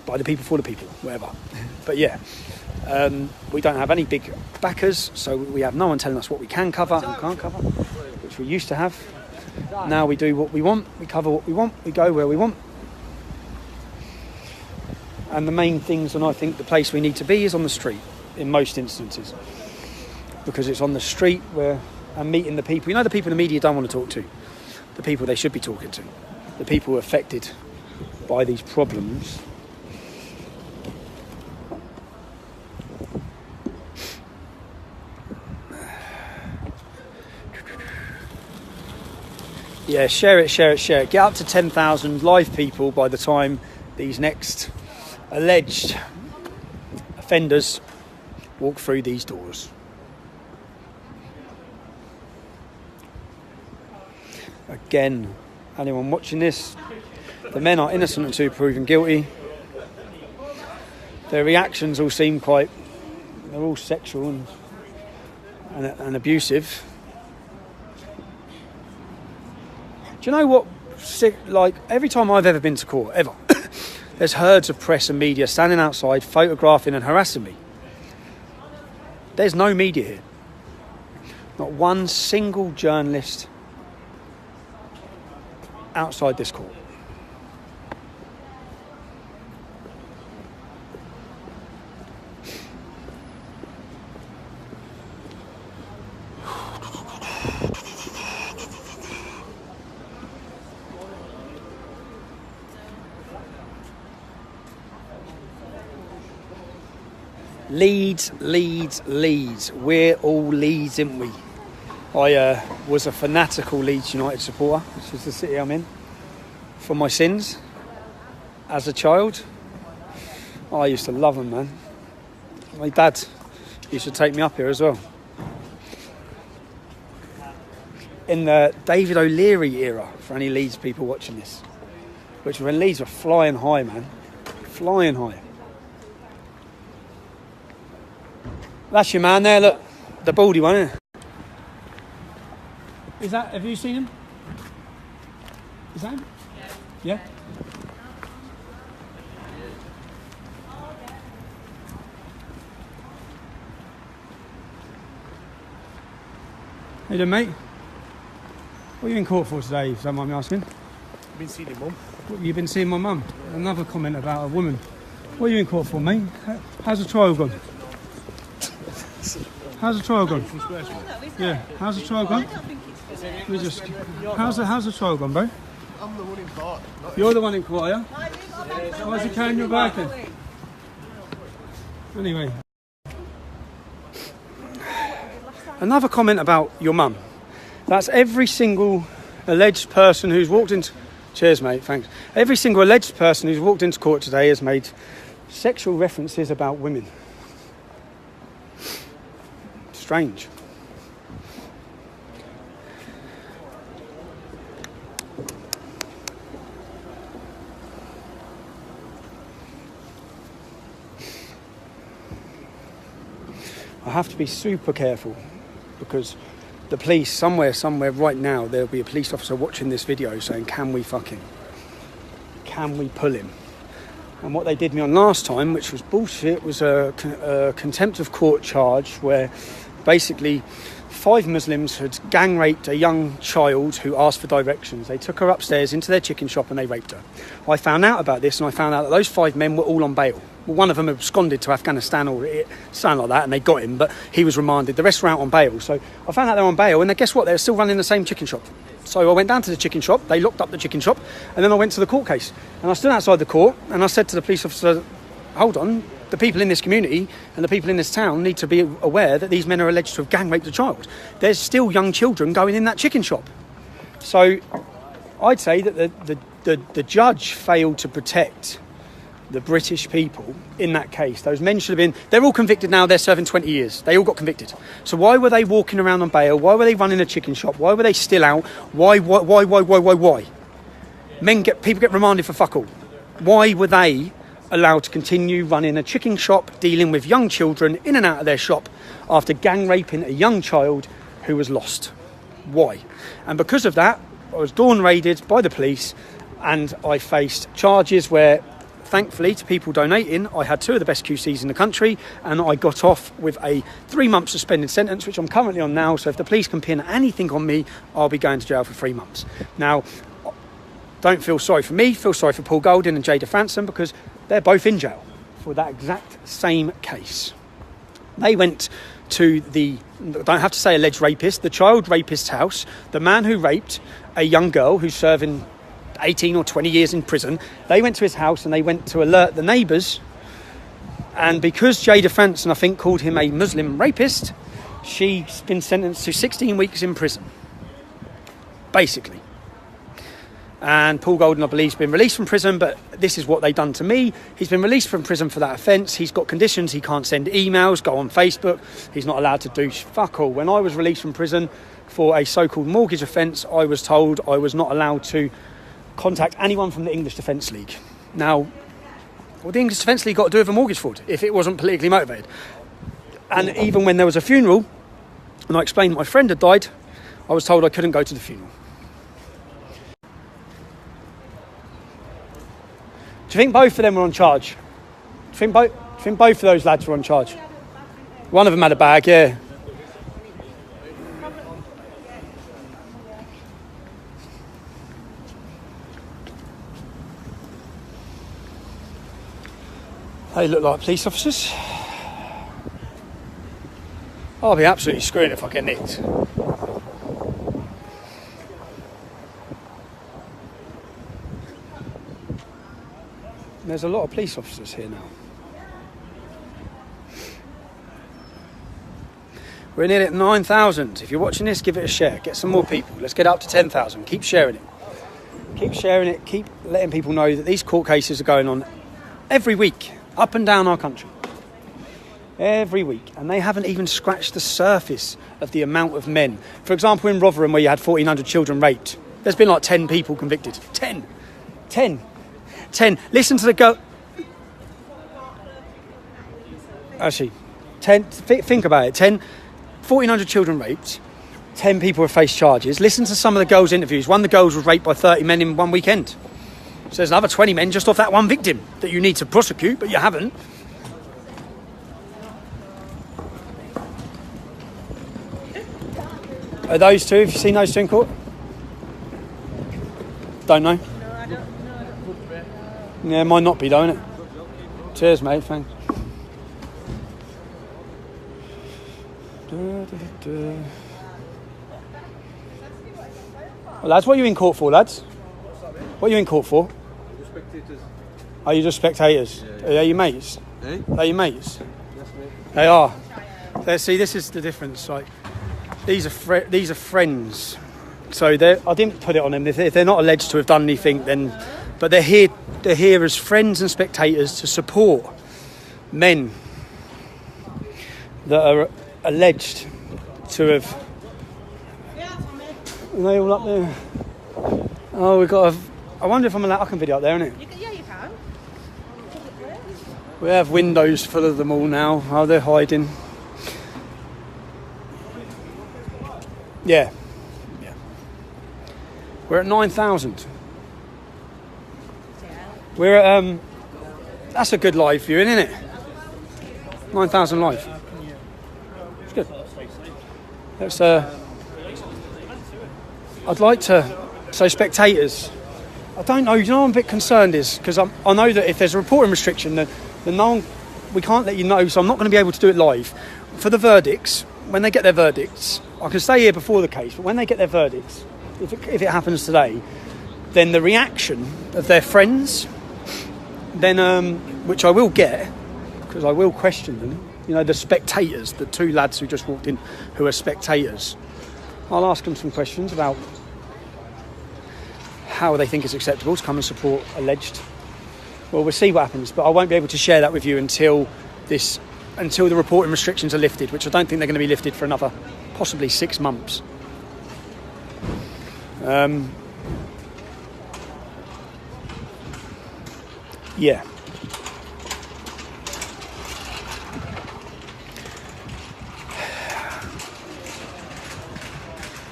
By the people, for the people, whatever. But yeah, we don't have any big backers, so we have no one telling us what we can cover and can't cover, which we used to have. Now we do what we want, we cover what we want, we go where we want. And the main things, and I think the place we need to be, is on the street in most instances, because it's on the street where I'm meeting the people. You know, the people in the media don't want to talk to, the people they should be talking to, the people who are affected by these problems. Yeah, share it. Get up to 10,000 live people by the time these next alleged offenders walk through these doors. Again, anyone watching this, the men are innocent until proven guilty. Their reactions all seem they're all sexual and abusive. Do you know what? Like, every time I've ever been to court, ever, there's herds of press and media standing outside, photographing and harassing me. There's no media here. Not one single journalist. outside this court. Leeds. We're all Leeds, aren't we? I was a fanatical Leeds United supporter, which is the city I'm in, for my sins. As a child, I used to love them, man. My dad used to take me up here as well. In the David O'Leary era, for any Leeds people watching this, which when Leeds were flying high, man. Flying high. That's your man there, look. The baldy one, isn't it? Is that, have you seen him? Is that him? Yeah? How you doing, mate? What are you in court for today, if you don't mind me asking? I've been seeing your mum. You've been seeing my mum. Another comment about a woman. What are you in court for, mate? How's the trial gone? How's the trial gone? Yeah, how's the trial gone? We just. How's the trial gone, bro? I'm the one in court. You're the one in court, are you? Why is he carrying your bag then? Anyway. Another comment about your mum. That's every single alleged person who's walked into... Cheers, mate, thanks. Every single alleged person who's walked into court today has made sexual references about women. Strange. I have to be super careful because the police, somewhere right now, there'll be a police officer watching this video saying, can we fuck him? Can we pull him? And what they did me on last time, which was bullshit, was a contempt of court charge where basically 5 Muslims had gang raped a young child who asked for directions. They took her upstairs into their chicken shop and they raped her. I found out about this and I found out that those 5 men were all on bail. Well, one of them absconded to Afghanistan or something like that and they got him, but he was remanded. The rest were out on bail. So I found out they were on bail and then guess what? They were still running the same chicken shop. So I went down to the chicken shop, they locked up the chicken shop, and then I went to the court case. And I stood outside the court and I said to the police officer, hold on, the people in this community and the people in this town need to be aware that these men are alleged to have gang raped a child. There's still young children going in that chicken shop. So I'd say that the judge failed to protect the British people in that case. Those men should have been... They're all convicted now, they're serving 20 years. They all got convicted. So why were they walking around on bail? Why were they running a chicken shop? Why were they still out? Why? People get remanded for fuck all. Why were they allowed to continue running a chicken shop, dealing with young children in and out of their shop after gang raping a young child who was lost? Why? And because of that, I was dawn raided by the police and I faced charges where, thankfully, to people donating, I had 2 of the best QCs in the country and I got off with a 3-month suspended sentence, which I'm currently on now. So if the police can pin anything on me, I'll be going to jail for 3 months. Now, don't feel sorry for me, feel sorry for Paul Golding and Jada Franson because they're both in jail for that exact same case. They went to the, don't have to say alleged rapist, the child rapist's house, the man who raped a young girl who's serving 18 or 20 years in prison. They went to his house and they went to alert the neighbours. And because Jada Franson, I think, called him a Muslim rapist, she's been sentenced to 16 weeks in prison. Basically. And Paul Golding, I believe, has been released from prison, but this is what they've done to me. He's been released from prison for that offence. He's got conditions. He can't send emails, go on Facebook. He's not allowed to do fuck all. When I was released from prison for a so-called mortgage offence, I was told I was not allowed to contact anyone from the English Defence League. Now, what the English Defence League got to do with a mortgage fraud if it wasn't politically motivated? And even when there was a funeral, and I explained my friend had died, I was told I couldn't go to the funeral. Do you think both of them were on charge? Do you think both of those lads were on charge? One of them had a bag, yeah. They look like police officers. I'll be absolutely screwed if I get nicked. There's a lot of police officers here now. We're nearly at 9,000. If you're watching this, give it a share. Get some more people. Let's get up to 10,000. Keep sharing it. Keep sharing it. Keep letting people know that these court cases are going on every week, up and down our country. Every week. And they haven't even scratched the surface of the amount of men. For example, in Rotherham, where you had 1,400 children raped, there's been like 10 people convicted. 10. Listen to the go. Actually, 10. Think about it. 1,400 children raped. 10 people have faced charges. Listen to some of the girls' interviews. One of the girls was raped by 30 men in one weekend. So there's another 20 men just off that one victim that you need to prosecute, but you haven't. Are those two? Have you seen those two in court? Don't know. Yeah, might not be, don't it? Cheers, mate. Thanks. Well, lads, what are you in court for, lads? What are you in court for? Spectators. Are you just spectators? Yeah. Are they your mates? Eh? Are they your mates? Yes, mate. They are. See, this is the difference. Like, these are friends. So I didn't put it on them. If they're not alleged to have done anything, then, but they're here as friends and spectators to support men that are alleged to have. Are they all up there? Oh, we've got. I wonder if I'm allowed. I can video up there, innit? Yeah, you can. We have windows full of them all now. Oh, they're hiding. Yeah. We're at 9,000. We're at, that's a good live viewing, isn't it? 9,000 live. It's good. Let's, I'd like to, so spectators, I don't know, I'm a bit concerned is, because I know that if there's a reporting restriction, then no one, we can't let you know, so I'm not going to be able to do it live. For the verdicts, when they get their verdicts, I can stay here before the case, but when they get their verdicts, if it happens today, then the reaction of their friends, then which I will get, because I will question them, the spectators, the two lads who just walked in who are spectators, I'll ask them some questions about how they think it's acceptable to come and support alleged. Well, we'll see what happens, but I won't be able to share that with you until the reporting restrictions are lifted, which I don't think they're going to be lifted for another possibly 6 months. Yeah.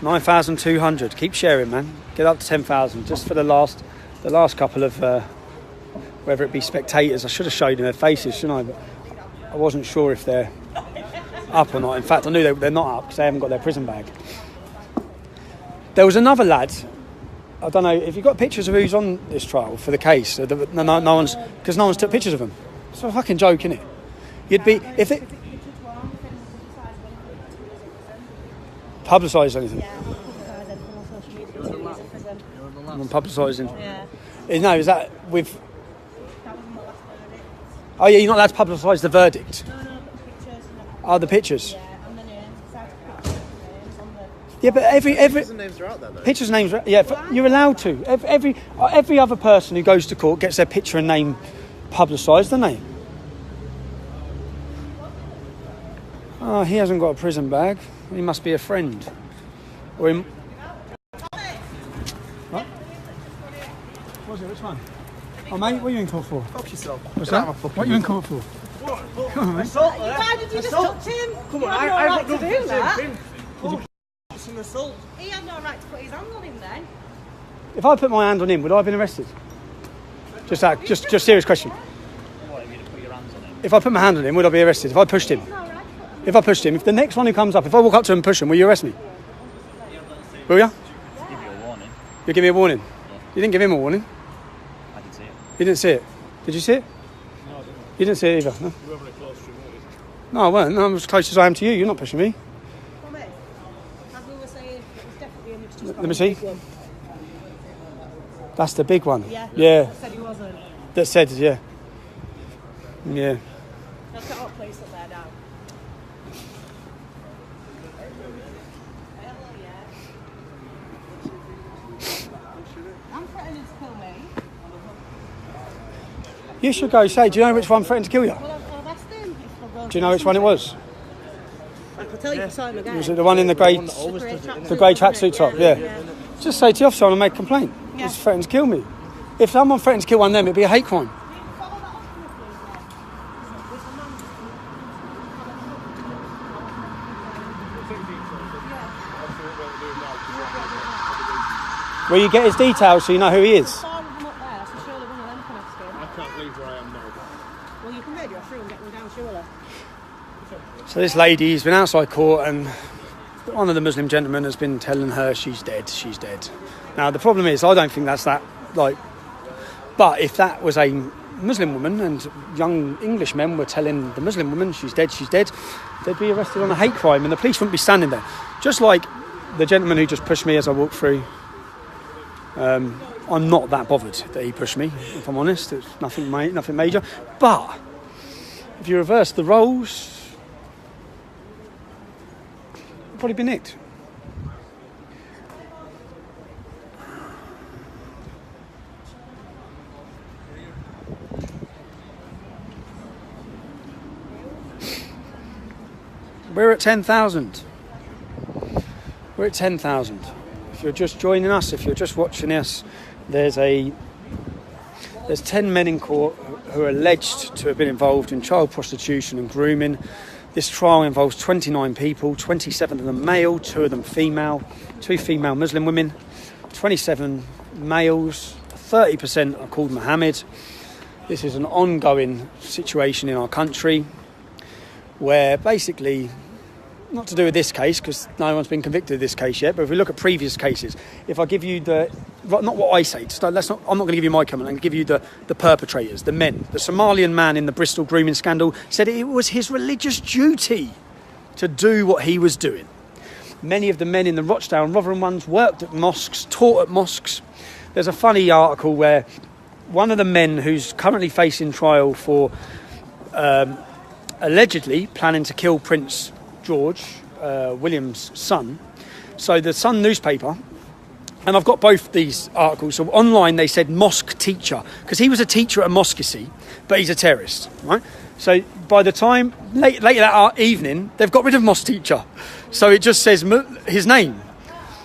$9,200. Keep sharing, man. Get up to 10,000. Just for the last couple of, whether it be spectators. I should have showed them their faces, shouldn't I? But I wasn't sure if they're up or not. In fact, I knew they're not up because they haven't got their prison bag. There was another lad. I don't know if you've got pictures of who's on this trial for the case. No one's took pictures of them. It's a fucking joke, isn't it? You'd be if it publicised anything. I'm publicising. Yeah. No, is that with? Oh yeah, you're not allowed to publicise the verdict. No, the pictures. Oh, the pictures. Yeah, and the names. Yeah, but every pictures and names are out there, though. Pictures and names, yeah, you're allowed to. Every other person who goes to court gets their picture and name publicised, don't they? Oh, he hasn't got a prison bag. He must be a friend. Or him. What? What's it? Which one? Oh, mate, what are you in court for? Help yourself. What's that? What are you in court for? Come on, mate. Why did you just touch him? Come on, I have no right to do that. It's an assault. He had no right to put his hand on him then. If I put my hand on him, would I have been arrested? Just serious question. If I put my hand on him, would I be arrested? If I pushed him? If the next one who comes up, if I walk up to him and push him, will you arrest me? Will you? Give you a warning. You'll give me a warning? Yeah. You didn't give him a warning? I didn't see it. You didn't see it? Did you see it? No, I didn't. You didn't see it either, no? You weren't very close to him, were you? No, I weren't. No, I'm as close as I am to you. You're not pushing me. For me, as we were saying, it was definitely him. It's just Let me see. That's the big one. Yeah. Yeah. I said he wasn't. That said, yeah. Yeah. Let's get our place up there now. I'm threatening to kill me. You should go say, do you know which one threatened to kill you? Well, I've asked him. Do you know which one it was? I can tell you if I saw him again. Was it the one in the grey tracksuit top? Yeah. Just say to the officer, I want to make a complaint. Yeah. He's threatened to kill me. If someone threatened to kill one of them, it'd be a hate crime. Will you get his details so you know who he is? I saw him up there, so surely one of them can ask him. I can't leave where I am now. Well, you can radio through and get them down, surely. So this lady's been outside court and one of the Muslim gentlemen has been telling her she's dead, she's dead. Now the problem is, I don't think that's that, but if that was a Muslim woman and young English men were telling the Muslim woman she's dead, they'd be arrested on a hate crime and the police wouldn't be standing there. Just like the gentleman who just pushed me as I walked through. I'm not that bothered that he pushed me, if I'm honest. It's nothing major. But if you reverse the roles, you'll probably be nicked. We're at 10,000. We're at 10,000. If you're just joining us, if you're just watching us, there's 10 men in court who are alleged to have been involved in child prostitution and grooming. This trial involves 29 people, 27 of them male, 2 of them female, 2 female Muslim women, 27 males, 30% are called Mohammed. This is an ongoing situation in our country where basically, not to do with this case because no one's been convicted of this case yet, but if we look at previous cases, if I give you not what I say, I'm not going to give you my comment, I'm going to give you the perpetrators, the men. The Somalian man in the Bristol grooming scandal said it was his religious duty to do what he was doing. Many of the men in the Rochdale and Rotherham ones worked at mosques, taught at mosques. There's a funny article where one of the men who's currently facing trial for allegedly planning to kill Prince George, William's son. So the Sun newspaper, and I've got both these articles. So online they said mosque teacher, because he was a teacher at a mosque, you see, but he's a terrorist, right? So by the time, later that evening, they've got rid of mosque teacher. So it just says his name.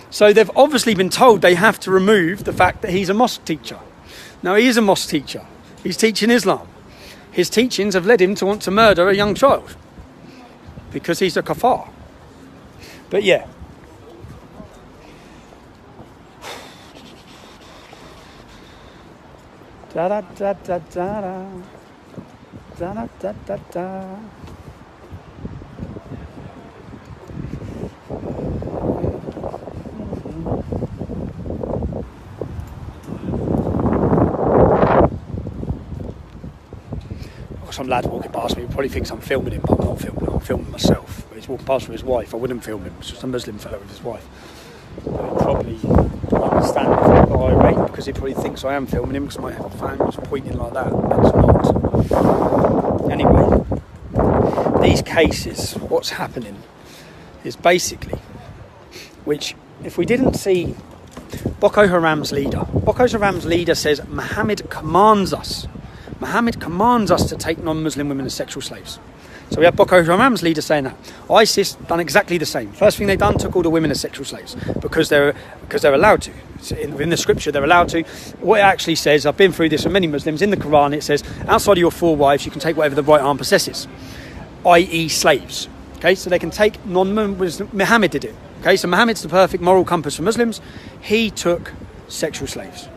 So they've obviously been told they have to remove the fact that he's a mosque teacher. Now he is a mosque teacher. He's teaching Islam. His teachings have led him to want to murder a young child. Because he's a kafar. But yeah. Da da da da da da. Da da da da da. Some lad walking past me probably thinks I'm filming him, but I'm not filming him. I'm filming myself. He's walking past with his wife. I wouldn't film him. It's just a Muslim fellow with his wife. But he'll probably understand if I got irate because he probably thinks I am filming him because my phone was pointing like that. It's not. Anyway, these cases, what's happening is basically, which if we didn't see Boko Haram's leader says Muhammad commands us to take non-Muslim women as sexual slaves. So we have Boko Haram's leader saying that. ISIS done exactly the same. First thing they done, took all the women as sexual slaves because they're allowed to. In the scripture, they're allowed to. What it actually says, I've been through this with many Muslims, in the Quran it says, outside of your 4 wives, you can take whatever the right arm possesses, i.e. slaves. Okay, so they can take non-Muslims. Muhammad did it. Okay, so Muhammad's the perfect moral compass for Muslims. He took sexual slaves.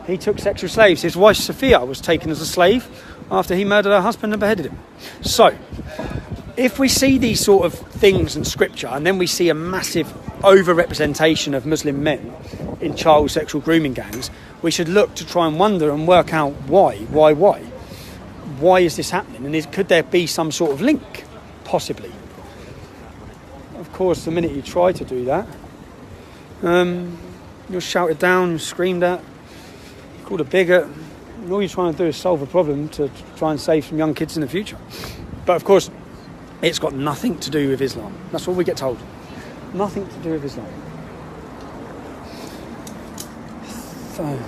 His wife Sophia was taken as a slave after he murdered her husband and beheaded him. So, if we see these sort of things in scripture and then we see a massive over-representation of Muslim men in child sexual grooming gangs, we should look to try and wonder and work out why. why is this happening? And could there be some sort of link? Possibly. Of course, the minute you try to do that, you're shouted down, you're screamed at, called a bigot, and all you're trying to do is solve a problem to try and save some young kids in the future. But of course, it's got nothing to do with Islam. That's what we get told. Nothing to do with Islam. So...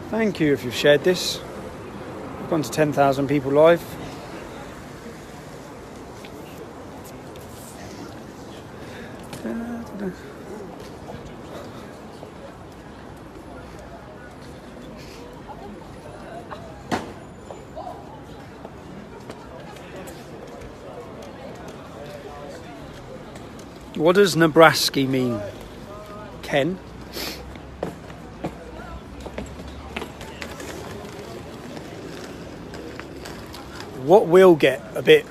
Thank you if you've shared this. We've gone to 10,000 people live. What does Nebraska mean, Ken? What will get a bit...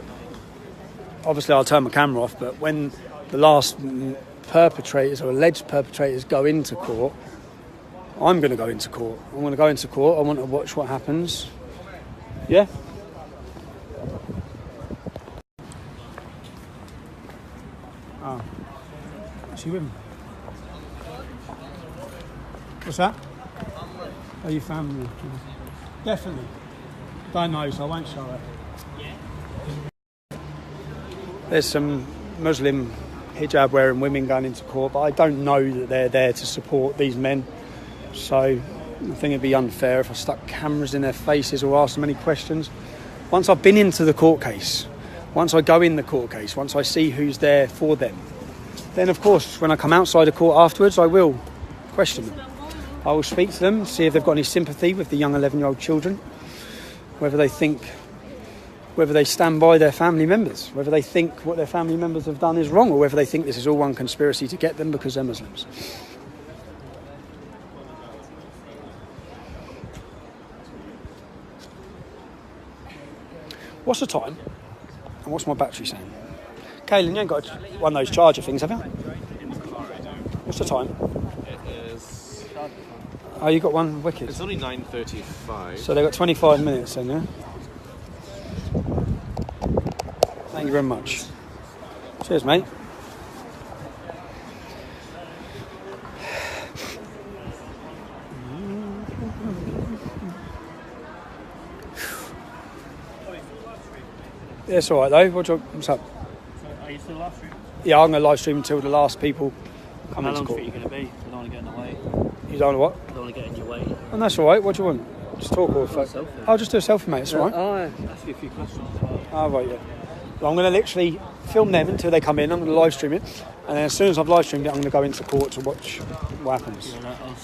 Obviously, I'll turn my camera off, but when the last perpetrators or alleged perpetrators go into court, I'm going to go into court. I'm going to go into court. I want to watch what happens. Yeah? Oh. Is she with me? What's that? Are you family? Definitely. Don't know, so I won't show her. There's some Muslim hijab wearing women going into court, but I don't know that they're there to support these men. So I think it'd be unfair if I stuck cameras in their faces or asked them any questions. Once I've been into the court case, once I go in the court case, once I see who's there for them, then of course when I come outside the court afterwards, I will question them. I will speak to them, see if they've got any sympathy with the young 11-year-old children, whether they stand by their family members, whether they think what their family members have done is wrong, or whether they think this is all one conspiracy to get them because they're Muslims. What's the time? And what's my battery saying? Kaylin, you ain't got one of those charger things, have you? What's the time? It is... Oh, you got one? Wicked. It's only 9:35. So they've got 25 minutes then, yeah? Thank you very much. Cheers, mate. Yeah, it's all right though. What's up? So are you still live streaming? Yeah, I'm going to live stream until the last people come How into long court. are you going to be? I don't want to get in the way. You don't know what? I don't want to get in your way. And that's all right. What do you want? Just talk or Selfie. I'll just do a selfie, mate. It's all right. I'll ask you a few questions as well. Oh, right, yeah. Well, I'm going to literally film them until they come in. I'm going to live stream it. And then as soon as I've live streamed it, I'm going to go into court to watch what happens. Yeah, I'll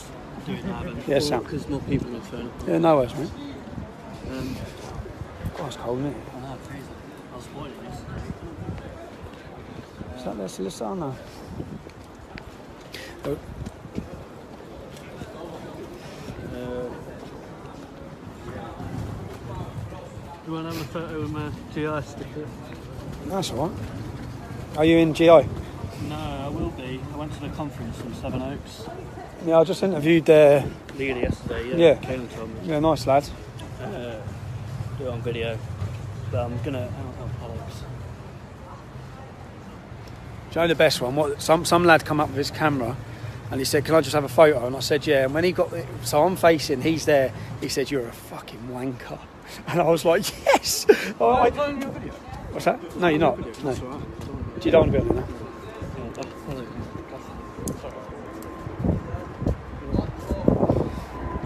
do it now then. Yeah, Sam. Because more people will turn up. Yeah, no worries, mate. God, it's cold, isn't it? I know, crazy. I'll spoil it. Is that their solicitor? Oh, no. Oh. You want to have a photo with my GI sticker? That's all right. Are you in GI? No, I will be. I went to the conference in Seven Oaks. Yeah, I just interviewed Leader yesterday, yeah. Caelan told me. Yeah, nice lad. Do it on video. But I'm going to... Alex. Do you know the best one? What some lad come up with his camera and he said, can I just have a photo? And I said, yeah. And when he got it, so I'm facing, he's there. He said, you're a fucking wanker. And I was like, yes. What's that? No, you're not. No. You don't want to be on there now?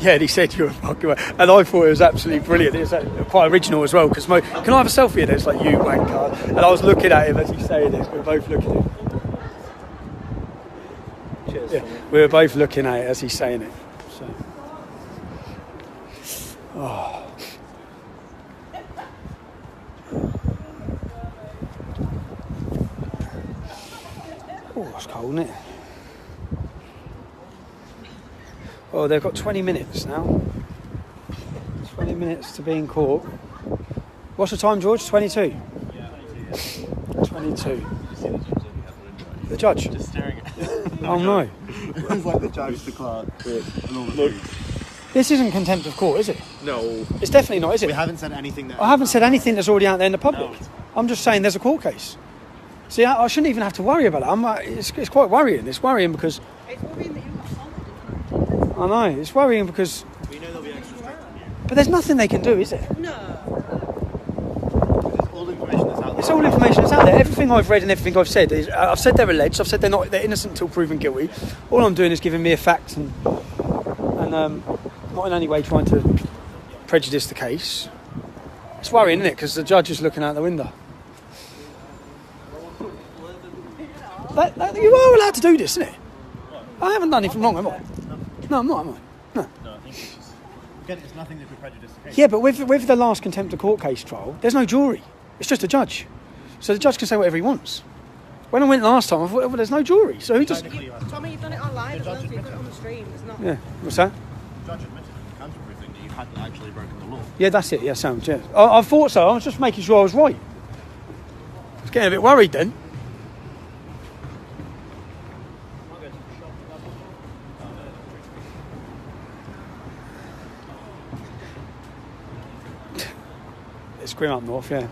Yeah, and he said you're a fucking wanker. And I thought it was absolutely brilliant. It was quite original as well. Because can I have a selfie? And it's like, you wanker. And I was looking at him as he's saying this. We were both looking at him. Cheers. Yeah, we were both looking at it as he's saying it. So. Oh. Oh, it's cold, isn't it? Oh, they've got 20 minutes now. 20 minutes to be in court. What's the time, George? 22? 22. The judge? Just staring at Oh no. It's like the judge, the clerk, and all the police. This isn't contempt of court, is it? No. It's definitely not, is it? We haven't said anything that... I haven't said anything that's already out there in the public. No. I'm just saying there's a court case. See, I shouldn't even have to worry about it. It's quite worrying. It's worrying because... It's worrying that you've got solid. I know, it's worrying because... We know they'll be extra strict on you. But there's nothing they can do, is there? No. It's all information that's out there. It's all information that's out there. Everything I've read and everything I've said is... I've said they're alleged. I've said they're innocent until proven guilty. All I'm doing is giving mere facts and not in any way trying to prejudice the case. It's worrying, isn't it? Because the judge is looking out the window. You are allowed to do this, isn't it? I haven't done anything wrong, have I? No, I'm not, am I? No. No, I think it's just... Again, it's nothing that could prejudice the case. Yeah, but with the last contempt of court case trial, there's no jury. It's just a judge. So the judge can say whatever he wants. When I went last time, I thought, well, there's no jury. So who does... Tommy, you've done it online as well, so you've done it on the stream. It's not... Yeah, what's that? The judge admitted in the counter-proof thing that you hadn't actually broken the law. Yeah, that's it. Yeah, sounds, yeah. I thought so. I was just making sure I was right. I was getting a bit worried then. It's grim up north, yeah.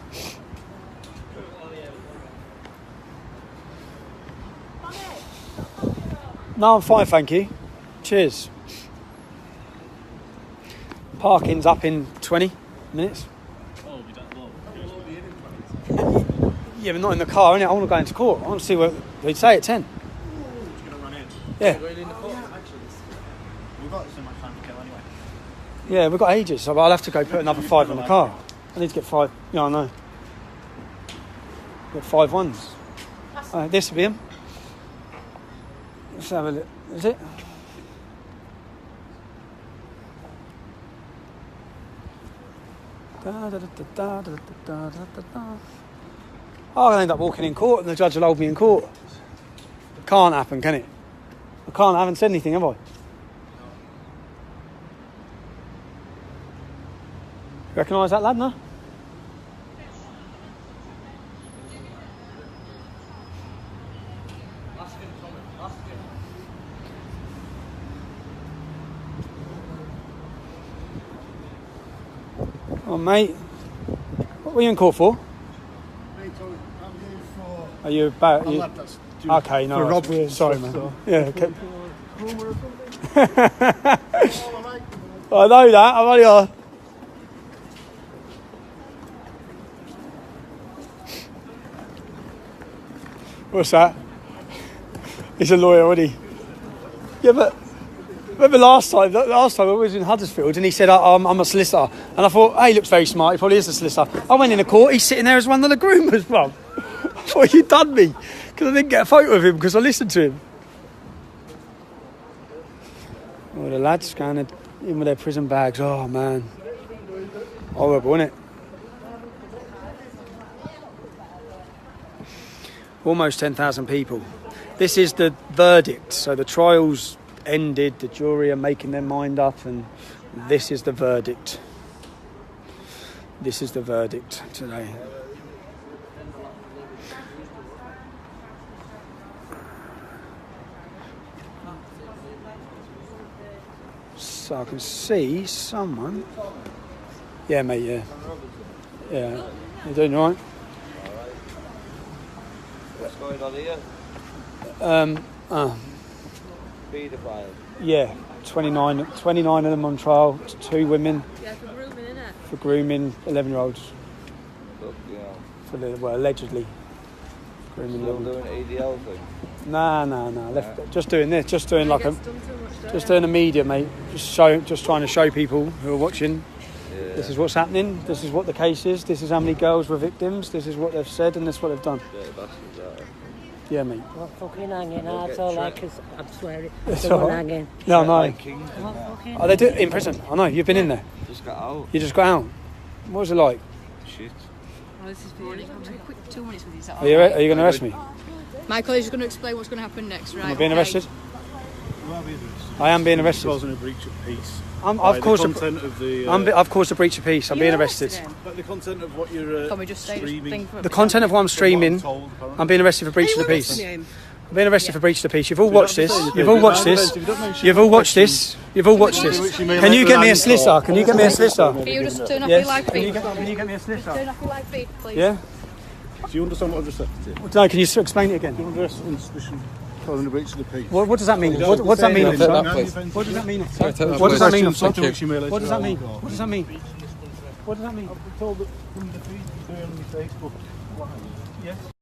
No, I'm fine, thank you. Cheers. Parking's up in 20 minutes. Oh, we don't know. Yeah, but not in the car, innit? I want to go into court. I want to see what they'd say at 10. Just going to run in. Yeah. We've got so much time to kill anyway. Yeah, we've got ages, so I'll have to go put another 5 in the car. I need to get 5. Yeah, I know. Got 5 ones. This will be him. Let's have a look. Is it? I'll end up walking in court and the judge will hold me in court. It can't happen, can it? I haven't said anything, have I? Recognise that lad, no? Oh, mate. What were you in court for? Mate, I'm here for... Are you about... You... lad that's due Okay, no. for robbery and Sorry, stuff, man. so. Yeah, okay. Rumour or something? I know that. I'm only... What's that? He's a lawyer, isn't he? Yeah, but remember last time I was in Huddersfield and he said, I'm a solicitor. And I thought, hey, he looks very smart. He probably is a solicitor. I went in the court. He's sitting there as one of the groomers, bruv. I thought you'd done me because I didn't get a photo of him because I listened to him. Oh, the lads going in with their prison bags. Oh, man. Horrible, isn't it? Almost 10,000 people. This is the verdict. So the trial's ended, the jury are making their mind up, and this is the verdict. This is the verdict today. So I can see someone. Yeah, mate, yeah. Yeah. You doing all right? What's going on here? Paedophile. Yeah, 29 of them on trial, 2 women. Yeah, for grooming, innit? For grooming 11-year-olds. Look, yeah. For the, well, allegedly. Grooming Still 11. doing ADL thing? Nah. Just doing this, just doing like Gets done too much, just doing the media, mate. Just trying to show people who are watching. Yeah. This is what's happening. This is what the case is. This is how many girls were victims. This is what they've said, and this is what they've done. Yeah, that's that. Yeah, mate. What fucking hanging? That's all I can... I'm swearing. It's The all one right. hanging. No, no. Like Kings and What that. fucking... Oh, they do it in prison. I know. You've been in there. Just got out. You just got out. What was it like? Shit. Oh, this is really quick 2 minutes with you. Is that Are you going to arrest me? My colleague is going to explain what's going to happen next, right? Am I being arrested? You are being arrested. I am being It arrested. wasn't a breach of peace. I've caused the content of the. I've caused a breach of peace. I'm being arrested. But the content of what you're Can we just say streaming. The content of what I'm streaming. I'm being arrested for breach of the peace. I'm being arrested for breach of the peace. You've all watched this. You've all watched this. You've all watched this. You've all watched this. Can you get me a solicitor? Can you get me a solicitor? Can you just turn off your live feed? Can you get me a solicitor? Turn off your live feed, please. Yeah. Do you understand what I've just said to you? No, can you explain it again? You're under arrest on suspicion causing a breach of the peace. What does that mean? What does that mean? What does that mean? What does that mean? What does that mean? What does that mean? What does that mean? I've been told that from the feed on your Facebook. Yes.